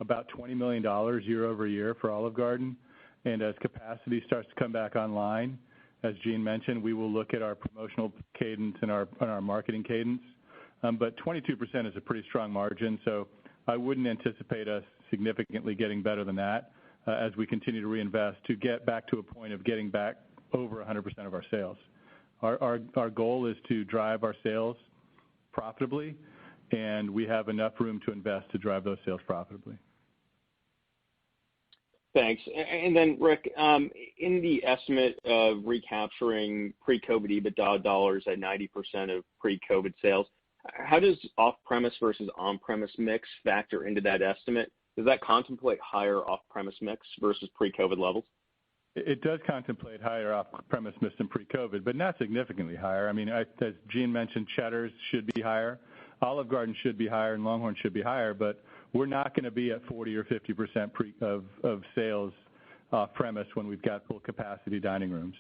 about $20 million year over year for Olive Garden, and as capacity starts to come back online, as Gene mentioned, we will look at our promotional cadence and our marketing cadence. But 22% is a pretty strong margin, so I wouldn't anticipate us significantly getting better than that as we continue to reinvest to get back to a point of getting back over 100% of our sales. Our goal is to drive our sales profitably, and we have enough room to invest to drive those sales profitably. Thanks. And then, Rick, in the estimate of recapturing pre-COVID EBITDA dollars at 90% of pre-COVID sales, how does off-premise versus on-premise mix factor into that estimate? Does that contemplate higher off-premise mix versus pre-COVID levels? It does contemplate higher off-premise mix than pre-COVID, but not significantly higher. I mean, as Gene mentioned, Cheddar's should be higher, Olive Garden should be higher, and Longhorn should be higher, but we're not going to be at 40 or 50% of sales off-premise when we've got full capacity dining rooms.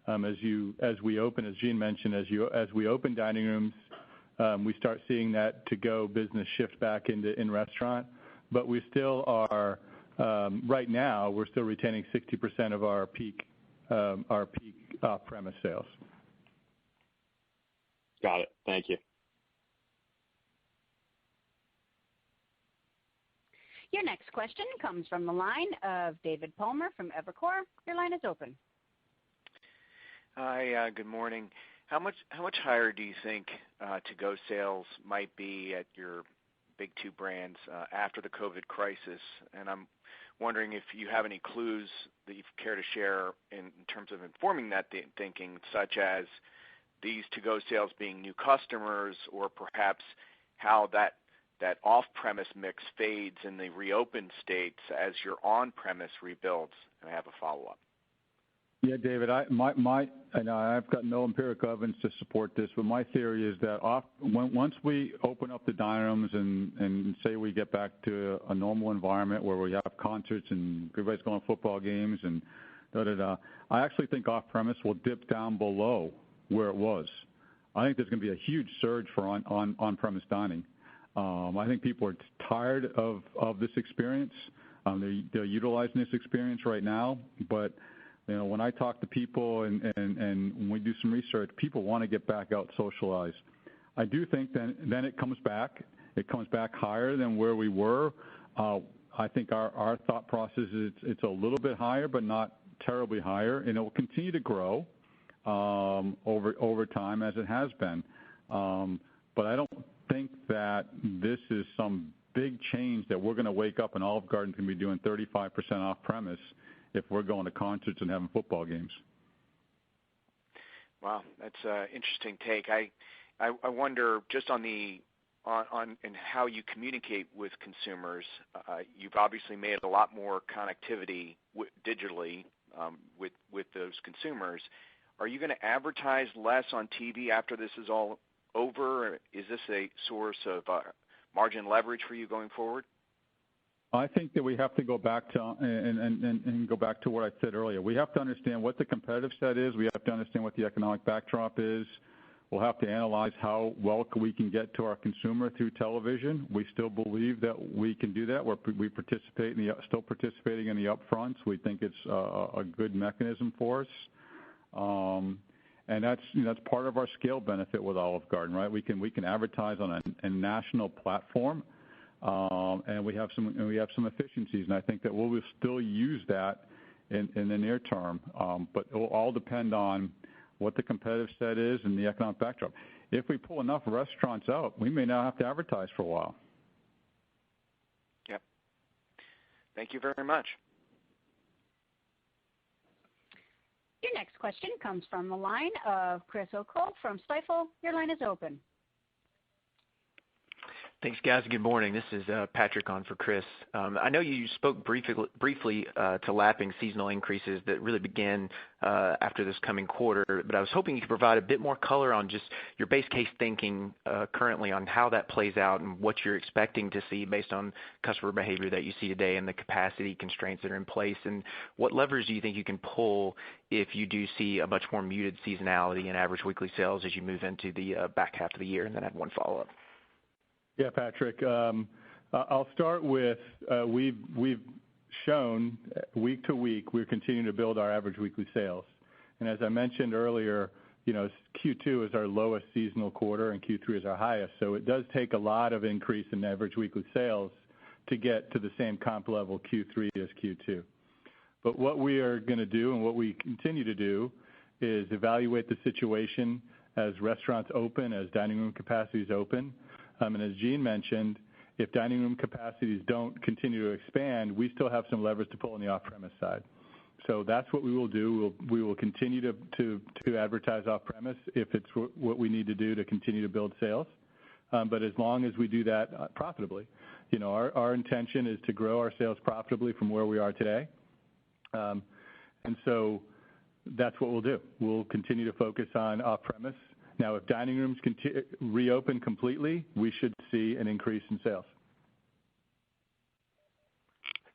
As we open, as Gene mentioned, as we open dining rooms, we start seeing that to-go business shift back into in-restaurant, but we still are. Right now, we're still retaining 60% of our peak off-premise sales. Got it. Thank you. Your next question comes from the line of David Palmer from Evercore. Your line is open. Hi, good morning. How much higher do you think to-go sales might be at your big two brands after the COVID crisis? And I'm wondering if you have any clues that you care to share in terms of informing that thinking, such as these to-go sales being new customers, or perhaps how that off-premise mix fades in the reopened states as your on-premise rebuilds. And I have a follow-up. Yeah, David, I've got no empirical evidence to support this, but my theory is that once we open up the dining rooms and say we get back to a normal environment where we have concerts and everybody's going to football games and I actually think off-premise will dip down below where it was. I think there's going to be a huge surge for on-premise dining. I think people are tired of this experience. They're utilizing this experience right now, but when I talk to people and when we do some research, people want to get back out, socialize. I do think then it comes back. It comes back higher than where we were. I think our thought process is it's a little bit higher, but not terribly higher, and it will continue to grow over time as it has been. But I don't think that this is some big change that we're going to wake up and Olive Garden's going to be doing 35% off premise if we're going to concerts and having football games. Wow, that's an interesting take. I wonder just on and how you communicate with consumers. You've obviously made a lot more connectivity digitally with those consumers. Are you going to advertise less on TV after this is all over? Is this a source of margin leverage for you going forward? I think that we have to go back to and go back to what I said earlier. We have to understand what the competitive set is. We have to understand what the economic backdrop is. We'll have to analyze how well we can get to our consumer through television. We still believe that we can do that. We participate still participating in the upfronts. We think it's a good mechanism for us. And that's part of our scale benefit with Olive Garden, right? We can advertise on a national platform, and we have some efficiencies, and I think that we'll still use that in the near term. But it will all depend on what the competitive set is and the economic backdrop. If we pull enough restaurants out, we may not have to advertise for a while. Yep. Thank you very much. Your next question comes from the line of Chris O'Cull from Stifel. Your line is open. Thanks, guys. Good morning. This is Patrick on for Chris. I know you spoke briefly to lapping seasonal increases that really began after this coming quarter, but I was hoping you could provide a bit more color on just your base case thinking currently on how that plays out and what you're expecting to see based on customer behavior that you see today and the capacity constraints that are in place, and what levers do you think you can pull if you do see a much more muted seasonality in average weekly sales as you move into the back half of the year? And then I have one follow-up. Yeah, Patrick. I'll start with we've shown week to week we're continuing to build our average weekly sales. And as I mentioned earlier, Q2 is our lowest seasonal quarter and Q3 is our highest. So it does take a lot of increase in average weekly sales to get to the same comp level Q3 as Q2. But what we are going to do and what we continue to do is evaluate the situation as restaurants open, as dining room capacities open. And as Gene mentioned, if dining room capacities don't continue to expand, we still have some levers to pull on the off-premise side. So that's what we will do. We will continue to advertise off-premise if it's what we need to do to continue to build sales. But as long as we do that profitably, our intention is to grow our sales profitably from where we are today. And so that's what we'll do. We'll continue to focus on off-premise. Now, if dining rooms reopen completely, we should see an increase in sales.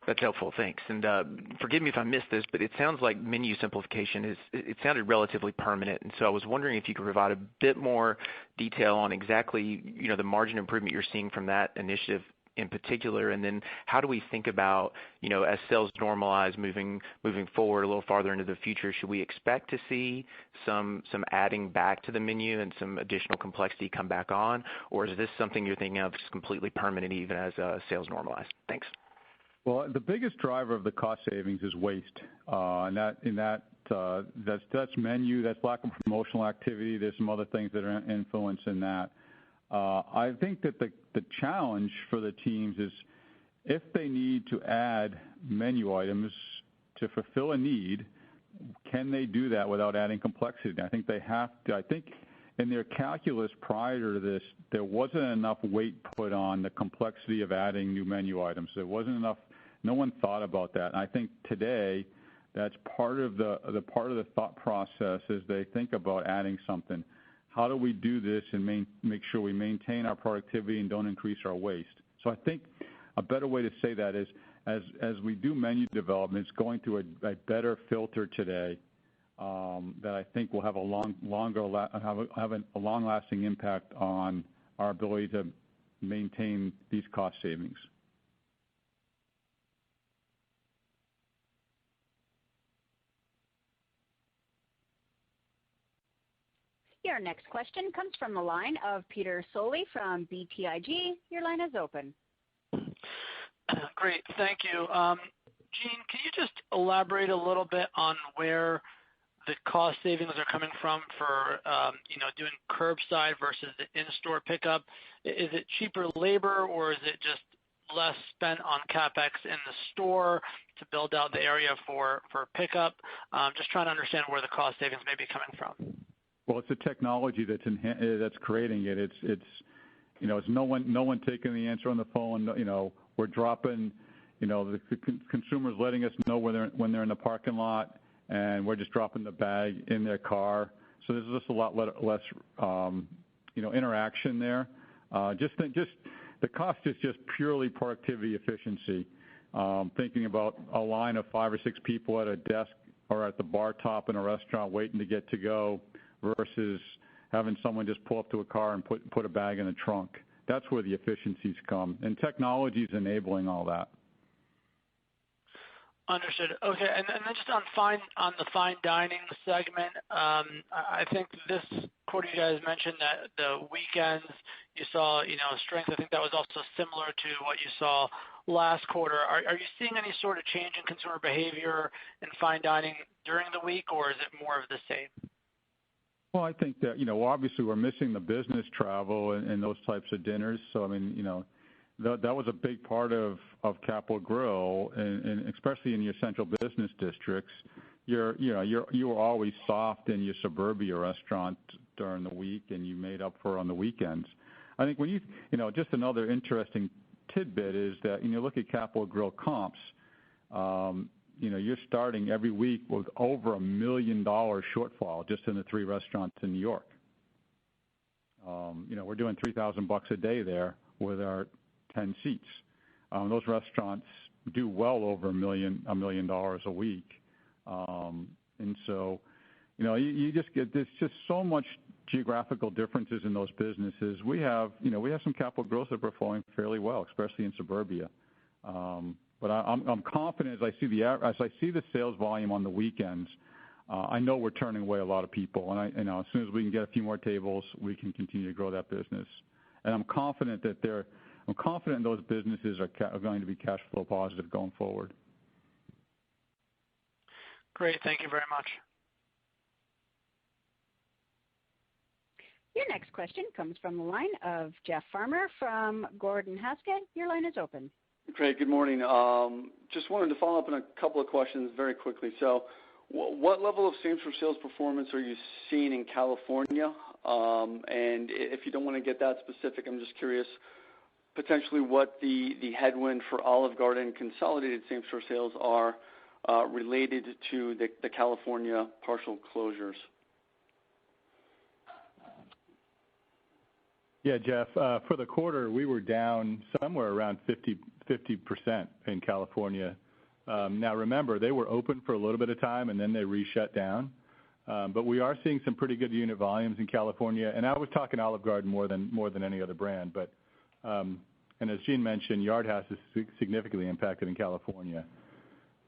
That's helpful. Thanks. And forgive me if I missed this, but it sounds like menu simplification it sounded relatively permanent. And so I was wondering if you could provide a bit more detail on exactly, the margin improvement you're seeing from that initiative in particular, and then how do we think about, as sales normalize moving forward a little farther into the future, should we expect to see some adding back to the menu and some additional complexity come back on, or is this something you're thinking of as completely permanent even as sales normalize? Thanks. Well, the biggest driver of the cost savings is waste, and that's menu, that's lack of promotional activity. There's some other things that are influencing that. I think that the challenge for the teams is if they need to add menu items to fulfill a need, can they do that without adding complexity? I think they have to. I think in their calculus prior to this, there wasn't enough weight put on the complexity of adding new menu items. There wasn't enough. No one thought about that. And I think today that's part of the thought process as they think about adding something. How do we do this and make sure we maintain our productivity and don't increase our waste? So I think a better way to say that is as we do menu development, it's going through a better filter today that I think will have a long-lasting impact on our ability to maintain these cost savings. Your next question comes from the line of Peter Soley from BTIG. Your line is open. Great. Thank you. Gene, can you just elaborate a little bit on where the cost savings are coming from for doing curbside versus the in-store pickup? Is it cheaper labor, or is it just less spent on CapEx in the store to build out the area for pickup? Just trying to understand where the cost savings may be coming from. Well, it's the technology that's creating it. It's no one taking the answer on the phone. We're dropping. The consumers letting us know when they're in the parking lot, and we're just dropping the bag in their car. So there's just a lot less interaction there. The cost is just purely productivity efficiency. Thinking about a line of 5 or 6 people at a desk or at the bar top in a restaurant waiting to get to go versus having someone just pull up to a car and put a bag in the trunk. That's where the efficiencies come, and technology is enabling all that. Understood. Okay, and then just on the fine dining segment, I think this quarter you guys mentioned that the weekends you saw strength. I think that was also similar to what you saw last quarter. Are you seeing any sort of change in consumer behavior in fine dining during the week, or is it more of the same? Well, I think that obviously we're missing the business travel and those types of dinners. So I mean, that was a big part of Capital Grille, and especially in your central business districts. You were always soft in your suburbia restaurant during the week, and you made up for on the weekends. I think when just another interesting tidbit is that when you look at Capital Grille comps, you're starting every week with over $1 million shortfall just in the 3 restaurants in New York. We're doing $3,000 a day there with our 10 seats. Those restaurants do well over $1 million a week, and so you just get there's just so much geographical differences in those businesses. We have some Capital Grilles that are performing fairly well, especially in suburbia. But I'm confident as I see the sales volume on the weekends. I know we're turning away a lot of people, and as soon as we can get a few more tables, we can continue to grow that business. And I'm confident those businesses are going to be cash flow positive going forward. Great. Thank you very much. Your next question comes from the line of Jeff Farmer from Gordon Haskett. Your line is open. Great. Good morning. Just wanted to follow up on a couple of questions very quickly. So what level of same-store sales performance are you seeing in California? And if you don't want to get that specific, I'm just curious potentially what the headwind for Olive Garden consolidated same-store sales are related to the California partial closures. Yeah, Jeff, for the quarter, we were down somewhere around 50% in California. Now, remember, they were open for a little bit of time, and then they re-shut down. But we are seeing some pretty good unit volumes in California. And I was talking Olive Garden more than any other brand. But and as Gene mentioned, Yard House is significantly impacted in California.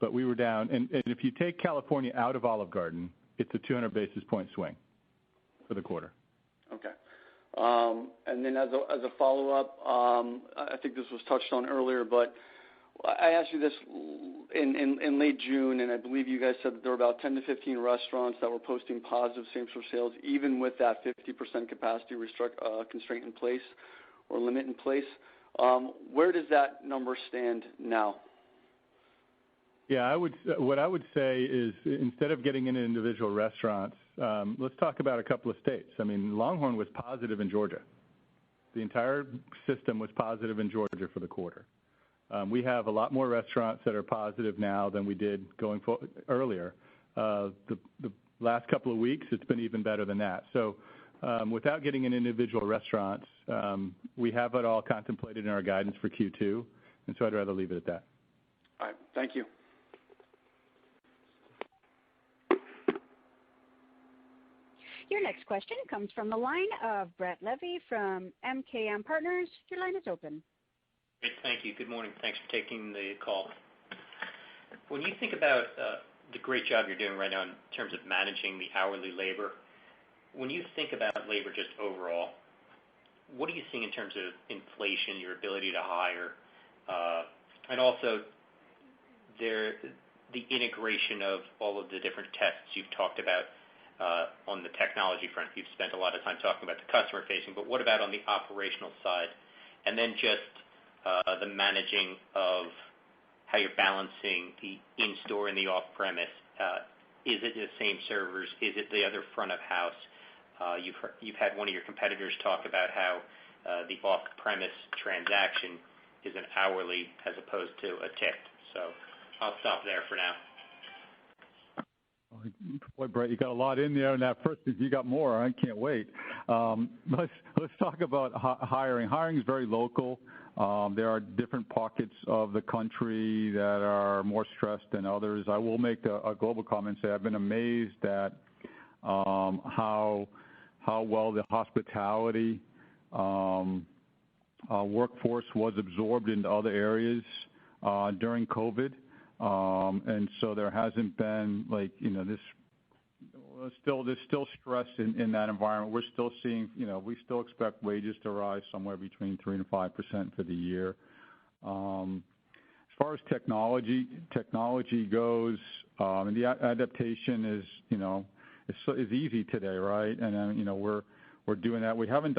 But we were down. And if you take California out of Olive Garden, it's a 200 basis point swing for the quarter. Okay. And then as a follow-up, I think this was touched on earlier, but I asked you this in late June, and I believe you guys said that there were about 10 to 15 restaurants that were posting positive same-store sales, even with that 50% capacity constraint in place or limit in place. Where does that number stand now? Yeah, what I would say is instead of getting into individual restaurants, let's talk about a couple of states. I mean, Longhorn was positive in Georgia. The entire system was positive in Georgia for the quarter. We have a lot more restaurants that are positive now than we did earlier. The last couple of weeks, it's been even better than that. So without getting into individual restaurants, we have it all contemplated in our guidance for Q2, and so I'd rather leave it at that. All right. Thank you. Your next question comes from the line of Brett Levy from MKM Partners. Your line is open. Great. Thank you. Good morning. Thanks for taking the call. When you think about the great job you're doing right now in terms of managing the hourly labor, when you think about labor just overall, what are you seeing in terms of inflation, your ability to hire, And also, the integration of all of the different tests you've talked about on the technology front. You've spent a lot of time talking about the customer facing, but what about on the operational side? And then just the managing of how you're balancing the in-store and the off-premise. Is it the same servers? Is it the other front of house? You've had one of your competitors talk about how the off-premise transaction is an hourly as opposed to a tipped. So I'll stop there for now. Boy, Brett, you got a lot in there, and that first, you got more. I can't wait. Let's talk about hiring. Hiring is very local. There are different pockets of the country that are more stressed than others. I will make a global comment and say I've been amazed at how well the hospitality workforce was absorbed into other areas during COVID. And so there hasn't been there's still stress in that environment. We're still seeing, we still expect wages to rise somewhere between 3 and 5% for the year. As far as technology goes, and the adaptation is easy today, right? And we're doing that. We haven't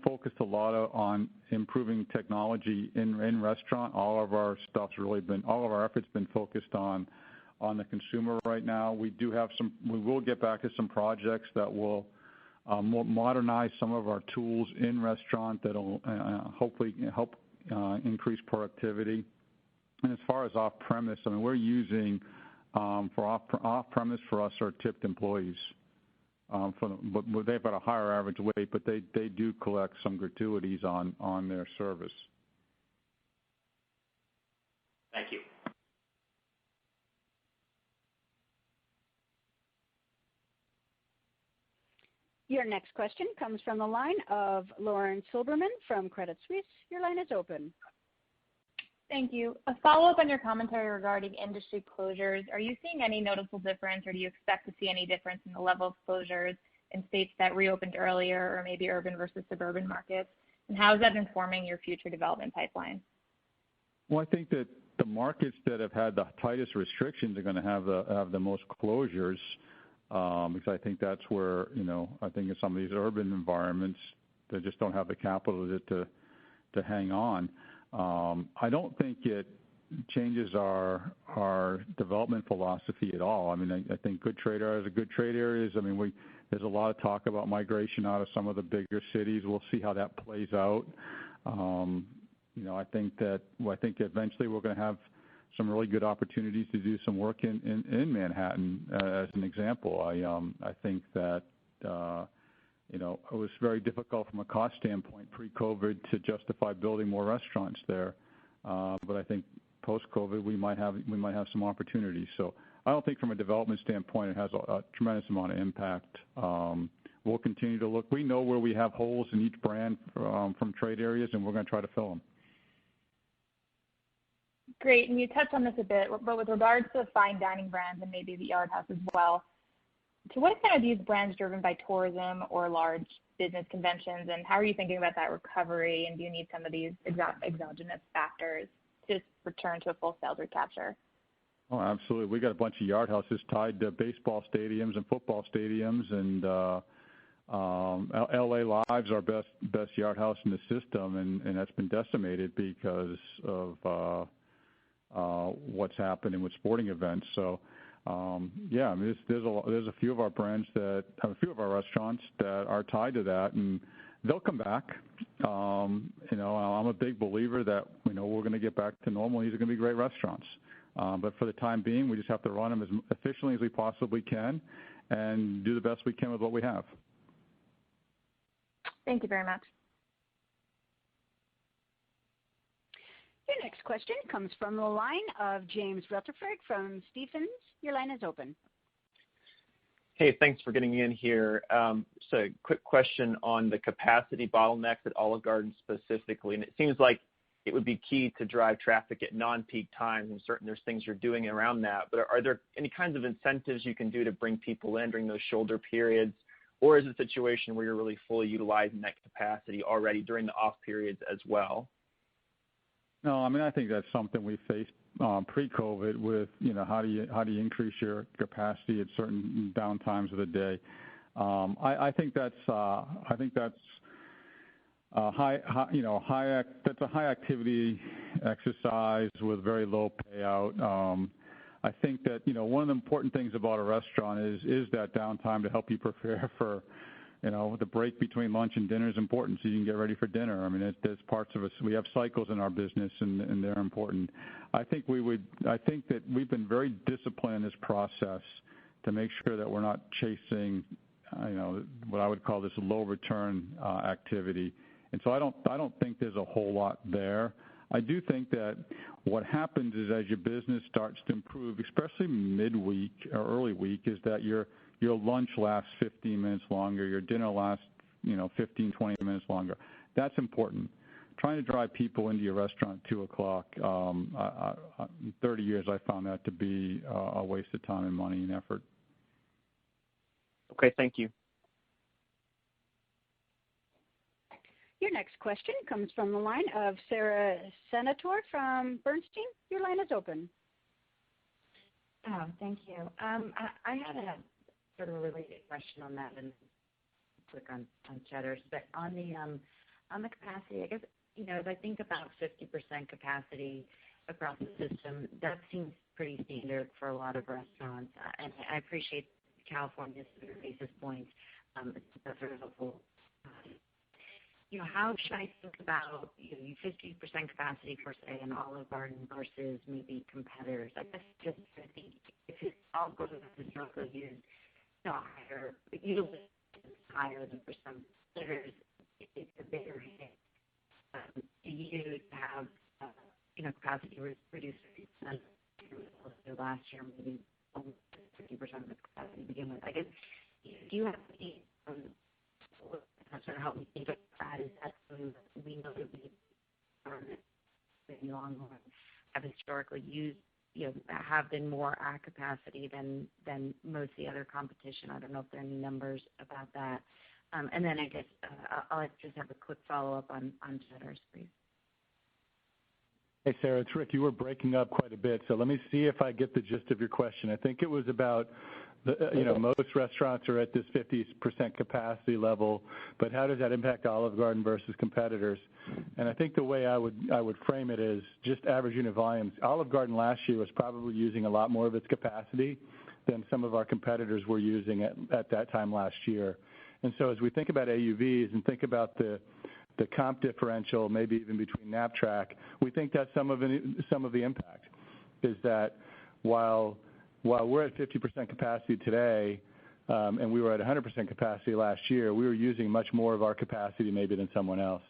focused a lot on improving technology in restaurant. All of our efforts been focused on the consumer right now. We will get back to some projects that will modernize some of our tools in restaurant that'll hopefully help increase productivity. And as far as off-premise, we're using for off-premise for us are tipped employees. But they've got a higher average wage, but they do collect some gratuities on their service. Thank you. Your next question comes from the line of Lauren Silberman from Credit Suisse. Your line is open. Thank you. A follow-up on your commentary regarding industry closures. Are you seeing any noticeable difference, or do you expect to see any difference in the level of closures in states that reopened earlier, or maybe urban versus suburban markets? And how is that informing your future development pipeline? Well, I think that the markets that have had the tightest restrictions are going to have the most closures. Because I think that's where, I think in some of these urban environments, they just don't have the capital to hang on. I don't think it changes our development philosophy at all. I think good trade areas are good trade areas. There's a lot of talk about migration out of some of the bigger cities. We'll see how that plays out. I think eventually we're going to have some really good opportunities to do some work in Manhattan, as an example. I think that it was very difficult from a cost standpoint pre-COVID to justify building more restaurants there. But I think post-COVID we might have some opportunities. So I don't think from a development standpoint it has a tremendous amount of impact. We'll continue to look. We know where we have holes in each brand from trade areas, and we're going to try to fill them. Great, and you touched on this a bit, but with regards to fine dining brands and maybe the Yard House as well, to what extent are these brands driven by tourism or large business conventions, and how are you thinking about that recovery, and do you need some of these exogenous factors to return to a full sales recapture? Oh, absolutely. We got a bunch of Yard Houses tied to baseball stadiums and football stadiums, and LA Live's our best Yard House in the system, and that's been decimated because of what's happening with sporting events. So, there's a few of our brands that have a few of our restaurants that are tied to that, and they'll come back. I'm a big believer that we're going to get back to normal. These are going to be great restaurants, but for the time being, we just have to run them as efficiently as we possibly can and do the best we can with what we have. Thank you very much. Your next question comes from the line of James Rutherford from Stephens. Your line is open. Hey, thanks for getting in here. So a quick question on the capacity bottlenecks at Olive Garden specifically. And it seems like it would be key to drive traffic at non-peak times, and certainly there's things you're doing around that. But are there any kinds of incentives you can do to bring people in during those shoulder periods? Or is it a situation where you're really fully utilizing that capacity already during the off periods as well? No, I mean, I think that's something we faced pre-COVID with, how do you increase your capacity at certain downtimes of the day. I think that's a high activity exercise with very low payout. I think that one of the important things about a restaurant is that downtime to help you prepare for the break between lunch and dinner is important so you can get ready for dinner. I mean, there's parts of us, we have cycles in our business and they're important. I think that we've been very disciplined in this process to make sure that we're not chasing, what I would call this low return activity. And so I don't think there's a whole lot there. I do think that what happens is as your business starts to improve, especially midweek or early week, is that your lunch lasts 15 minutes longer, your dinner lasts 15, 20 minutes longer. That's important. Trying to drive people into your restaurant at 2 o'clock, in 30 years I found that to be a waste of time and money and effort. Okay, thank you. Your next question comes from the line of Sara Senatore from Bernstein. Your line is open. Oh, thank you. I had a sort of a related question on that and quick on Cheddar's, but on the capacity, I guess, as I think about 50% capacity across the system, that seems pretty standard for a lot of restaurants. And I appreciate California's basis points. That's very helpful. How should I think about 50% capacity per se in Olive Garden versus maybe competitors? I guess just I think if it's all goes as historically used, higher, usually it's higher than for some competitors, it's a bigger hit. Do you have capacity reduced 50% last year, maybe almost 50% of the capacity to begin with? I guess, do you have any sort of help me think about that? Is that something that we know to be maybe long run have historically used, have been more at capacity than most of the other competition? I don't know if there are any numbers about that. And then I guess I'll just have a quick follow-up on Cheddar's, please. Hey, Sarah, it's Rick. You were breaking up quite a bit, so let me see if I get the gist of your question. I think it was about most restaurants are at this 50% capacity level, but how does that impact Olive Garden versus competitors? And I think the way I would frame it is just average unit volumes. Olive Garden last year was probably using a lot more of its capacity than some of our competitors were using at that time last year. And so as we think about AUVs and think about the comp differential, maybe even between Knapp-Track, we think that's some of the impact is that while we're at 50% capacity today, and we were at 100% capacity last year, we were using much more of our capacity maybe than someone else.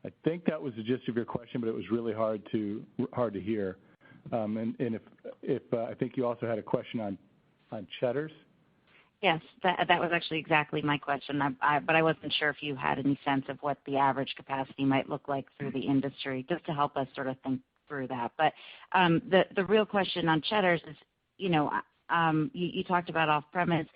I think that was the gist of your question, but it was really hard to hear. And if I think you also had a question on Cheddar's. Yes, that was actually exactly my question. But I wasn't sure if you had any sense of what the average capacity might look like through the industry, just to help us sort of think through that. But the real question on Cheddar's is, you talked about off-premise.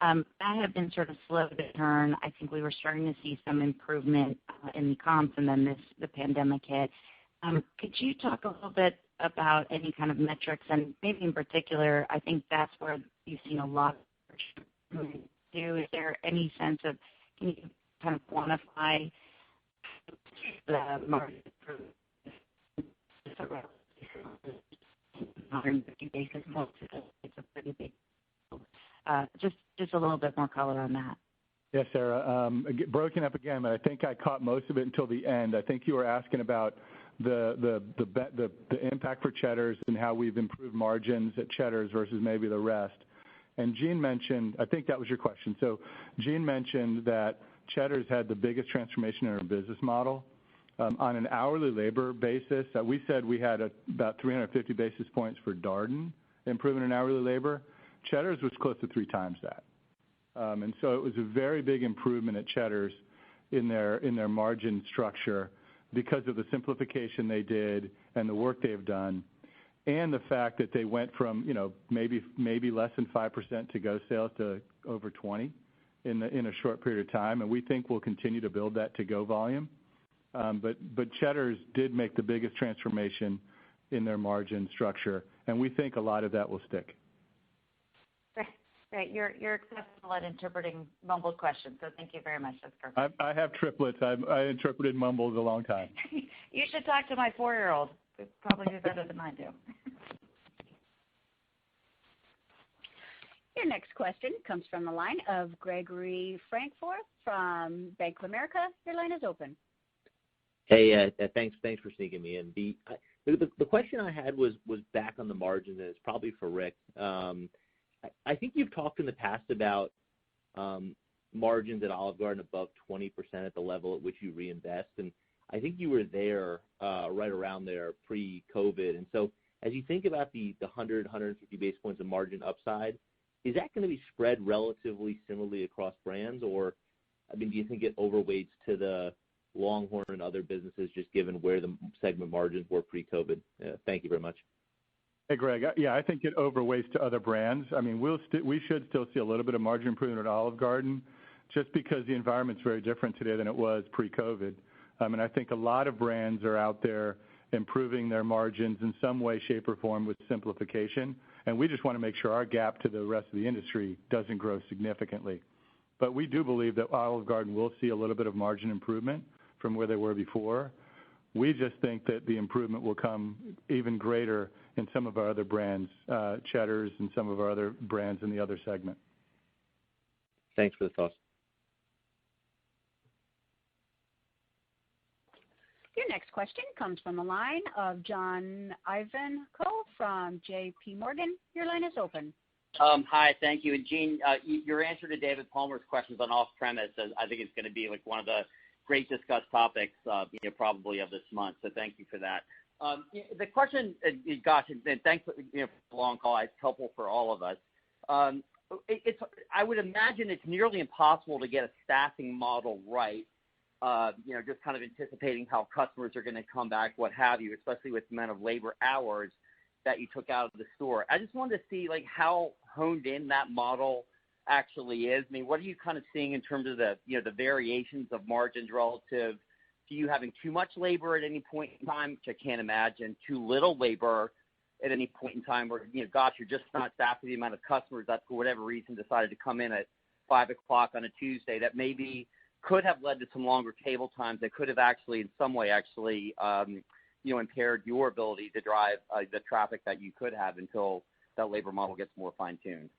That had been sort of slow to turn. I think we were starting to see some improvement in the comps, and then the pandemic hit. Could you talk a little bit about any kind of metrics, and maybe in particular, I think that's where you've seen a lot of do. Is there any sense of, can you kind of quantify the margin improvement? 150 basis points. It's a pretty big. Just a little bit more color on that. Yes, Sarah. Broken up again, but I think I caught most of it until the end. I think you were asking about the impact for Cheddar's and how we've improved margins at Cheddar's versus maybe the rest. And Gene mentioned, I think that was your question. So Gene mentioned that Cheddar's had the biggest transformation in our business model. On an hourly labor basis, we said we had about 350 basis points for Darden improvement in hourly labor. Cheddar's was close to 3 times that. And so it was a very big improvement at Cheddar's in their margin structure because of the simplification they did and the work they've done, and the fact that they went from maybe less than 5% to-go sales to over 20 in a short period of time, and we think we'll continue to build that to-go volume. But Cheddar's did make the biggest transformation in their margin structure, and we think a lot of that will stick. Great. You're accessible at interpreting mumbled questions, so thank you very much. That's perfect. I have triplets. I interpreted mumbles a long time. You should talk to my 4-year-old. He'd probably do better than I do. Your next question comes from the line of Gregory Francfort from Bank of America. Your line is open. Hey, thanks for sneaking me in. The question I had was back on the margin, and it's probably for Rick. I think you've talked in the past about margins at Olive Garden above 20% at the level at which you reinvest, and I think you were there right around there pre-COVID. And so as you think about the 150 basis points of margin upside, is that going to be spread relatively similarly across brands, or, I mean, do you think it overweights to the Longhorn and other businesses just given where the segment margins were pre-COVID? Thank you very much. Hey, Greg. Yeah, I think it overweights to other brands. I mean, we should still see a little bit of margin improvement at Olive Garden just because the environment's very different today than it was pre-COVID. And I think a lot of brands are out there improving their margins in some way, shape, or form with simplification. And we just want to make sure our gap to the rest of the industry doesn't grow significantly. But we do believe that Olive Garden will see a little bit of margin improvement from where they were before. We just think that the improvement will come even greater in some of our other brands, Cheddar's and some of our other brands in the other segment. Thanks for the thoughts. Your next question comes from the line of John Ivankoe from J.P. Morgan. Your line is open. Hi, thank you. And Gene, your answer to David Palmer's questions on off-premise, I think it's going to be like one of the great discussed topics, probably of this month. So thank you for that. The question, gosh, and thanks for the long call. It's helpful for all of us. I would imagine it's nearly impossible to get a staffing model right. Just kind of anticipating how customers are going to come back, what have you, especially with the amount of labor hours that you took out of the store. I just wanted to see how honed in that model actually is. I mean, what are you kind of seeing in terms of the variations of margins relative to you having too much labor at any point in time, which I can't imagine, too little labor at any point in time, or you're just not staffing the amount of customers that for whatever reason decided to come in at 5 o'clock on a Tuesday that maybe could have led to some longer table times that could have actually in some way impaired your ability to drive the traffic that you could have until that labor model gets more fine-tuned.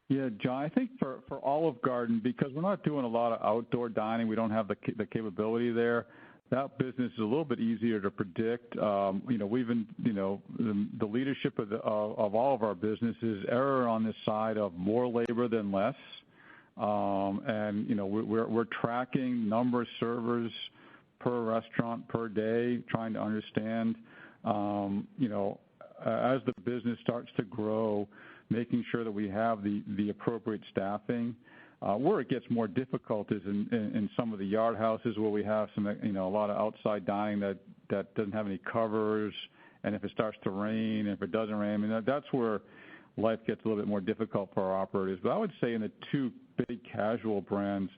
Yeah, John, I think for Olive Garden, because we're not doing a lot of outdoor dining, we don't have the capability there. That business is a little bit easier to predict. We've been, the leadership of all of our businesses err on the side of more labor than less. We're tracking number of servers per restaurant per day, trying to understand, as the business starts to grow, making sure that we have the appropriate staffing. Where it gets more difficult is in some of the yard houses where we have a lot of outside dining that doesn't have any covers, and if it starts to rain, if it doesn't rain, I mean, that's where life gets a little bit more difficult for our operators. But I would say in the two big casual brands,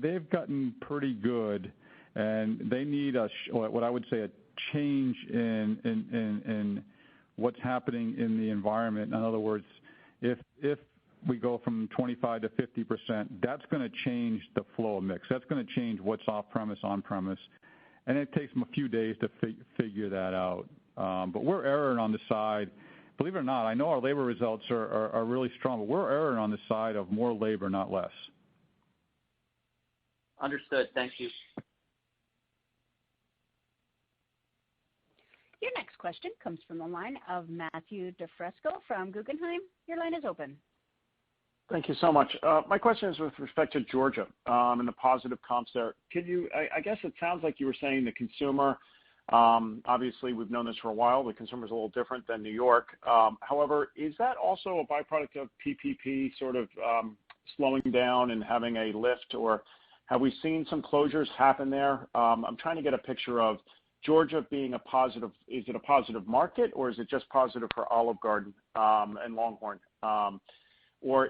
they've gotten pretty good, and they need what I would say a change in what's happening in the environment. In other words, if we go from 25 to 50%, that's going to change the flow of mix. That's going to change what's off-premise, on-premise, and it takes them a few days to figure that out. But we're erring on the side. Believe it or not, I know our labor results are really strong, but we're erring on the side of more labor, not less. Understood. Thank you. Your next question comes from the line of Matthew DiFresco from Guggenheim. Your line is open. Thank you so much. My question is with respect to Georgia and the positive comps there. I guess it sounds like you were saying the consumer, obviously we've known this for a while, the consumer's a little different than New York. However, is that also a byproduct of PPP sort of slowing down and having a lift, or have we seen some closures happen there? I'm trying to get a picture of Georgia being a positive. Is it a positive market, or is it just positive for Olive Garden and Longhorn? or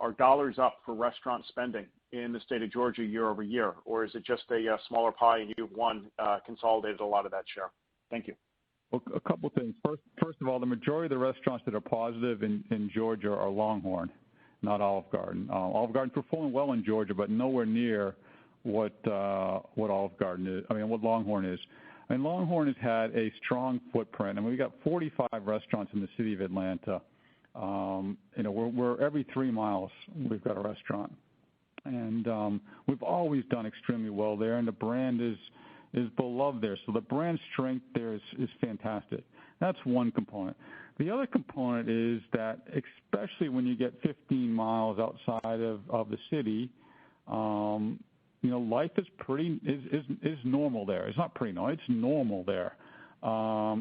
are dollars up for restaurant spending in the state of Georgia year over year, or is it just a smaller pie and you've consolidated a lot of that share? Thank you. Well, a couple things. First of all, the majority of the restaurants that are positive in Georgia are Longhorn, not Olive Garden. Olive Garden's performing well in Georgia, but nowhere near what Olive Garden is. What Longhorn is. Longhorn has had a strong footprint. We've got 45 restaurants in the city of Atlanta. We're every 3 miles we've got a restaurant, and we've always done extremely well there, and the brand is beloved there. So the brand strength there is fantastic. That's one component. The other component is that, especially when you get 15 miles outside of the city, life is normal there. It's not pretty normal. It's normal there. I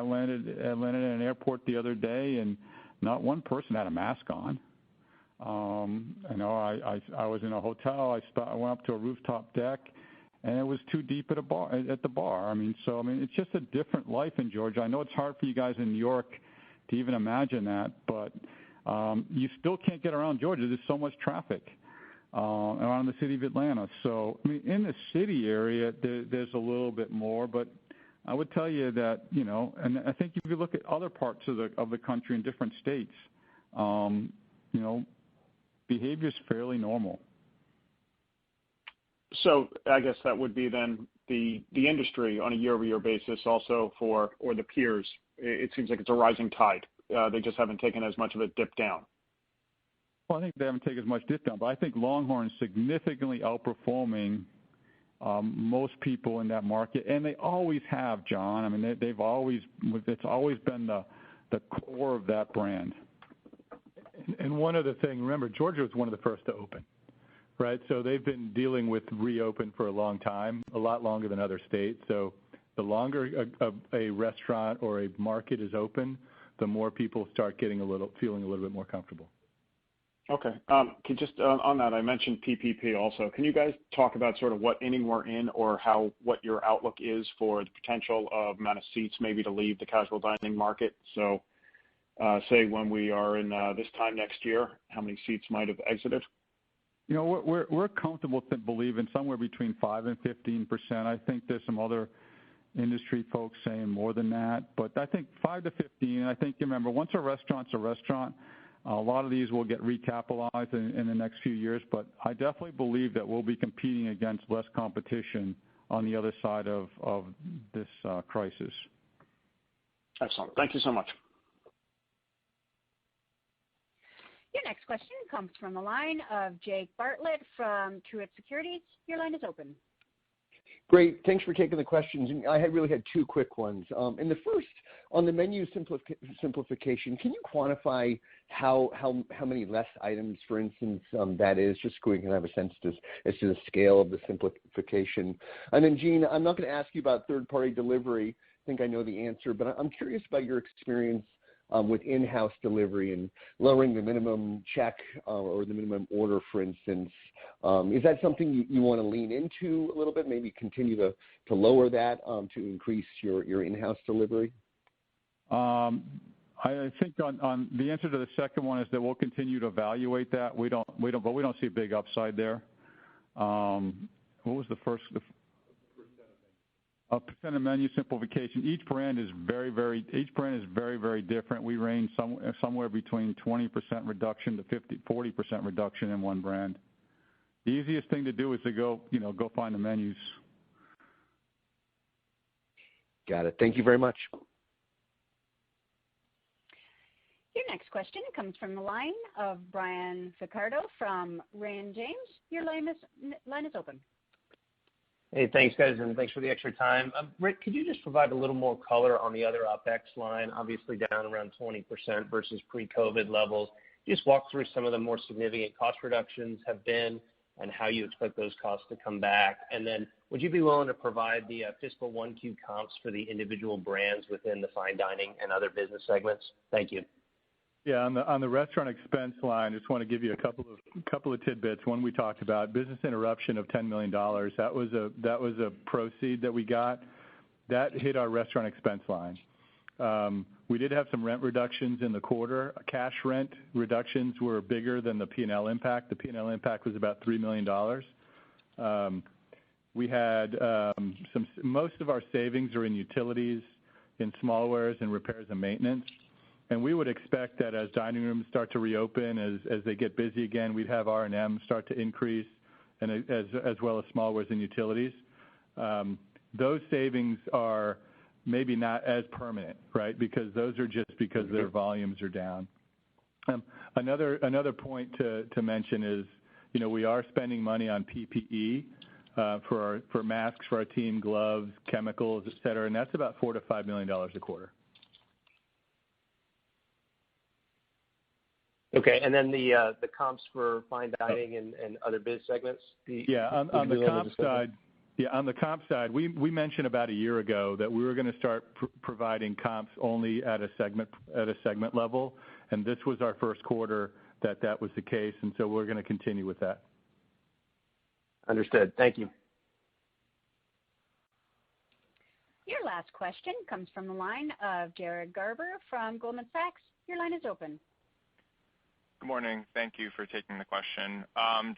landed at an airport the other day, and not one person had a mask on. I was in a hotel. I went up to a rooftop deck, and it was too deep at the bar. It's just a different life in Georgia. I know it's hard for you guys in New York to even imagine that, but you still can't get around Georgia. There's so much traffic around the city of Atlanta. So, in the city area, there's a little bit more, but I would tell you that, and I think if you look at other parts of the country in different states, behavior is fairly normal. So I guess that would be then the industry on a year-over-year basis also or the peers. It seems like it's a rising tide. They just haven't taken as much of a dip down. Well, I think they haven't taken as much dip down, but I think Longhorn is significantly outperforming most people in that market, and they always have, John. It's always been the core of that brand. And one other thing, remember, Georgia was one of the first to open, right? So they've been dealing with reopen for a long time, a lot longer than other states. So the longer a restaurant or a market is open, the more people start feeling a little bit more comfortable. Okay. Just on that, I mentioned PPP also. Can you guys talk about sort of what inning we're in, or what your outlook is for the potential of amount of seats maybe to leave the casual dining market? So, say when we are in this time next year, how many seats might have exited? We're comfortable believing somewhere between 5 and 15%. I think there's some other industry folks saying more than that, but I think 5 to 15. I think, remember, once a restaurant's a restaurant, a lot of these will get recapitalized in the next few years, but I definitely believe that we'll be competing against less competition on the other side of this crisis. Excellent. Thank you so much. Your next question comes from the line of Jake Bartlett from Truist Securities. Your line is open. Great. Thanks for taking the questions. I really had 2 quick ones. And the first, on the menu simplification, can you quantify how many less items, for instance, that is, just so we can have a sense as to the scale of the simplification? And then, Gene, I'm not going to ask you about third-party delivery. I think I know the answer, but I'm curious about your experience with in-house delivery and lowering the minimum check or the minimum order, for instance. Is that something you want to lean into a little bit, maybe continue to lower that to increase your in-house delivery? I think on the answer to the second one is that we'll continue to evaluate that. We don't see a big upside there. What was the first? A percent of menu simplification. Each brand is very, very different. We range somewhere between 20% reduction to 40% reduction in one brand. The easiest thing to do is to go find the menus. Got it. Thank you very much. Your next question comes from the line of Brian Ficardo from Raymond James. Your line is open. Hey, thanks, guys, and thanks for the extra time. Rick, could you just provide a little more color on the other OpEx line, obviously down around 20% versus pre-COVID levels? Just walk through some of the more significant cost reductions have been and how you expect those costs to come back. And then would you be willing to provide the fiscal 1Q comps for the individual brands within the fine dining and other business segments? Thank you. Yeah, on the restaurant expense line, I just want to give you a couple of tidbits. One, we talked about business interruption of $10 million. That was a proceed that we got. That hit our restaurant expense line. We did have some rent reductions in the quarter. Cash rent reductions were bigger than the P&L impact. The P&L impact was about $3 million. We had most of our savings are in utilities, in smallwares, and repairs and maintenance. And we would expect that as dining rooms start to reopen, as they get busy again, we'd have R&M start to increase, and as well as smallwares and utilities. Those savings are maybe not as permanent, right? Because those are just because their volumes are down. Another point to mention is, we are spending money on PPE for masks for our team, gloves, chemicals, et cetera, and that's about $4 to $5 million a quarter. Okay, and then the comps for fine dining and other biz segments. On the comp side. Yeah, on the comp side, we mentioned about a year ago that we were going to start providing comps only at a segment level, and this was our first quarter that was the case, and so we're going to continue with that. Understood. Thank you. Your last question comes from the line of Jared Garber from Goldman Sachs. Your line is open. Good morning. Thank you for taking the question.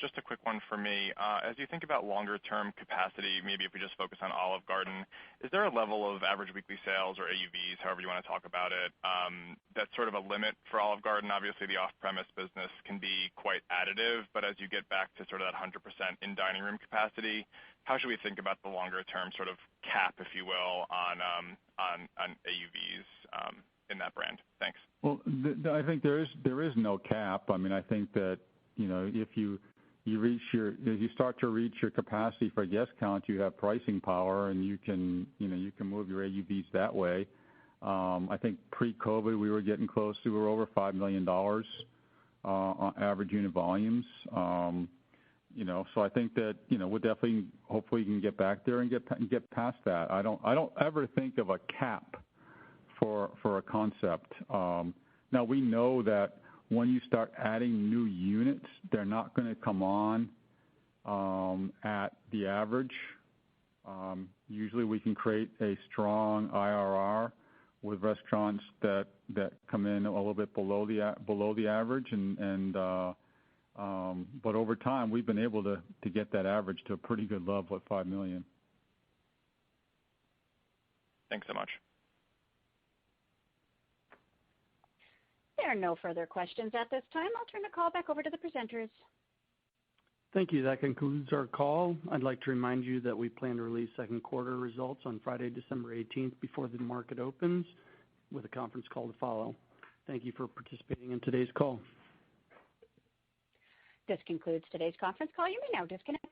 Just a quick one for me. As you think about longer-term capacity, maybe if we just focus on Olive Garden, is there a level of average weekly sales or AUVs, however you want to talk about it, that's sort of a limit for Olive Garden? Obviously, the off-premise business can be quite additive, but as you get back to sort of that 100% in dining room capacity, how should we think about the longer-term sort of cap, if you will, on AUVs in that brand? Thanks. Well, I think there is no cap. I mean, I think that if you start to reach your capacity for guest count, you have pricing power, and you can move your AUVs that way. I think pre-COVID we were getting close to over $5 million on average unit volumes. So I think that we'll definitely hopefully can get back there and get past that. I don't ever think of a cap for a concept. Now we know that when you start adding new units, they're not going to come on at the average. Usually we can create a strong IRR with restaurants that come in a little bit below the average, but over time we've been able to get that average to a pretty good level at $5 million. Thanks so much. There are no further questions at this time. I'll turn the call back over to the presenters. Thank you. That concludes our call. I'd like to remind you that we plan to release second quarter results on Friday, December 18th before the market opens, with a conference call to follow. Thank you for participating in today's call. This concludes today's conference call. You may now disconnect.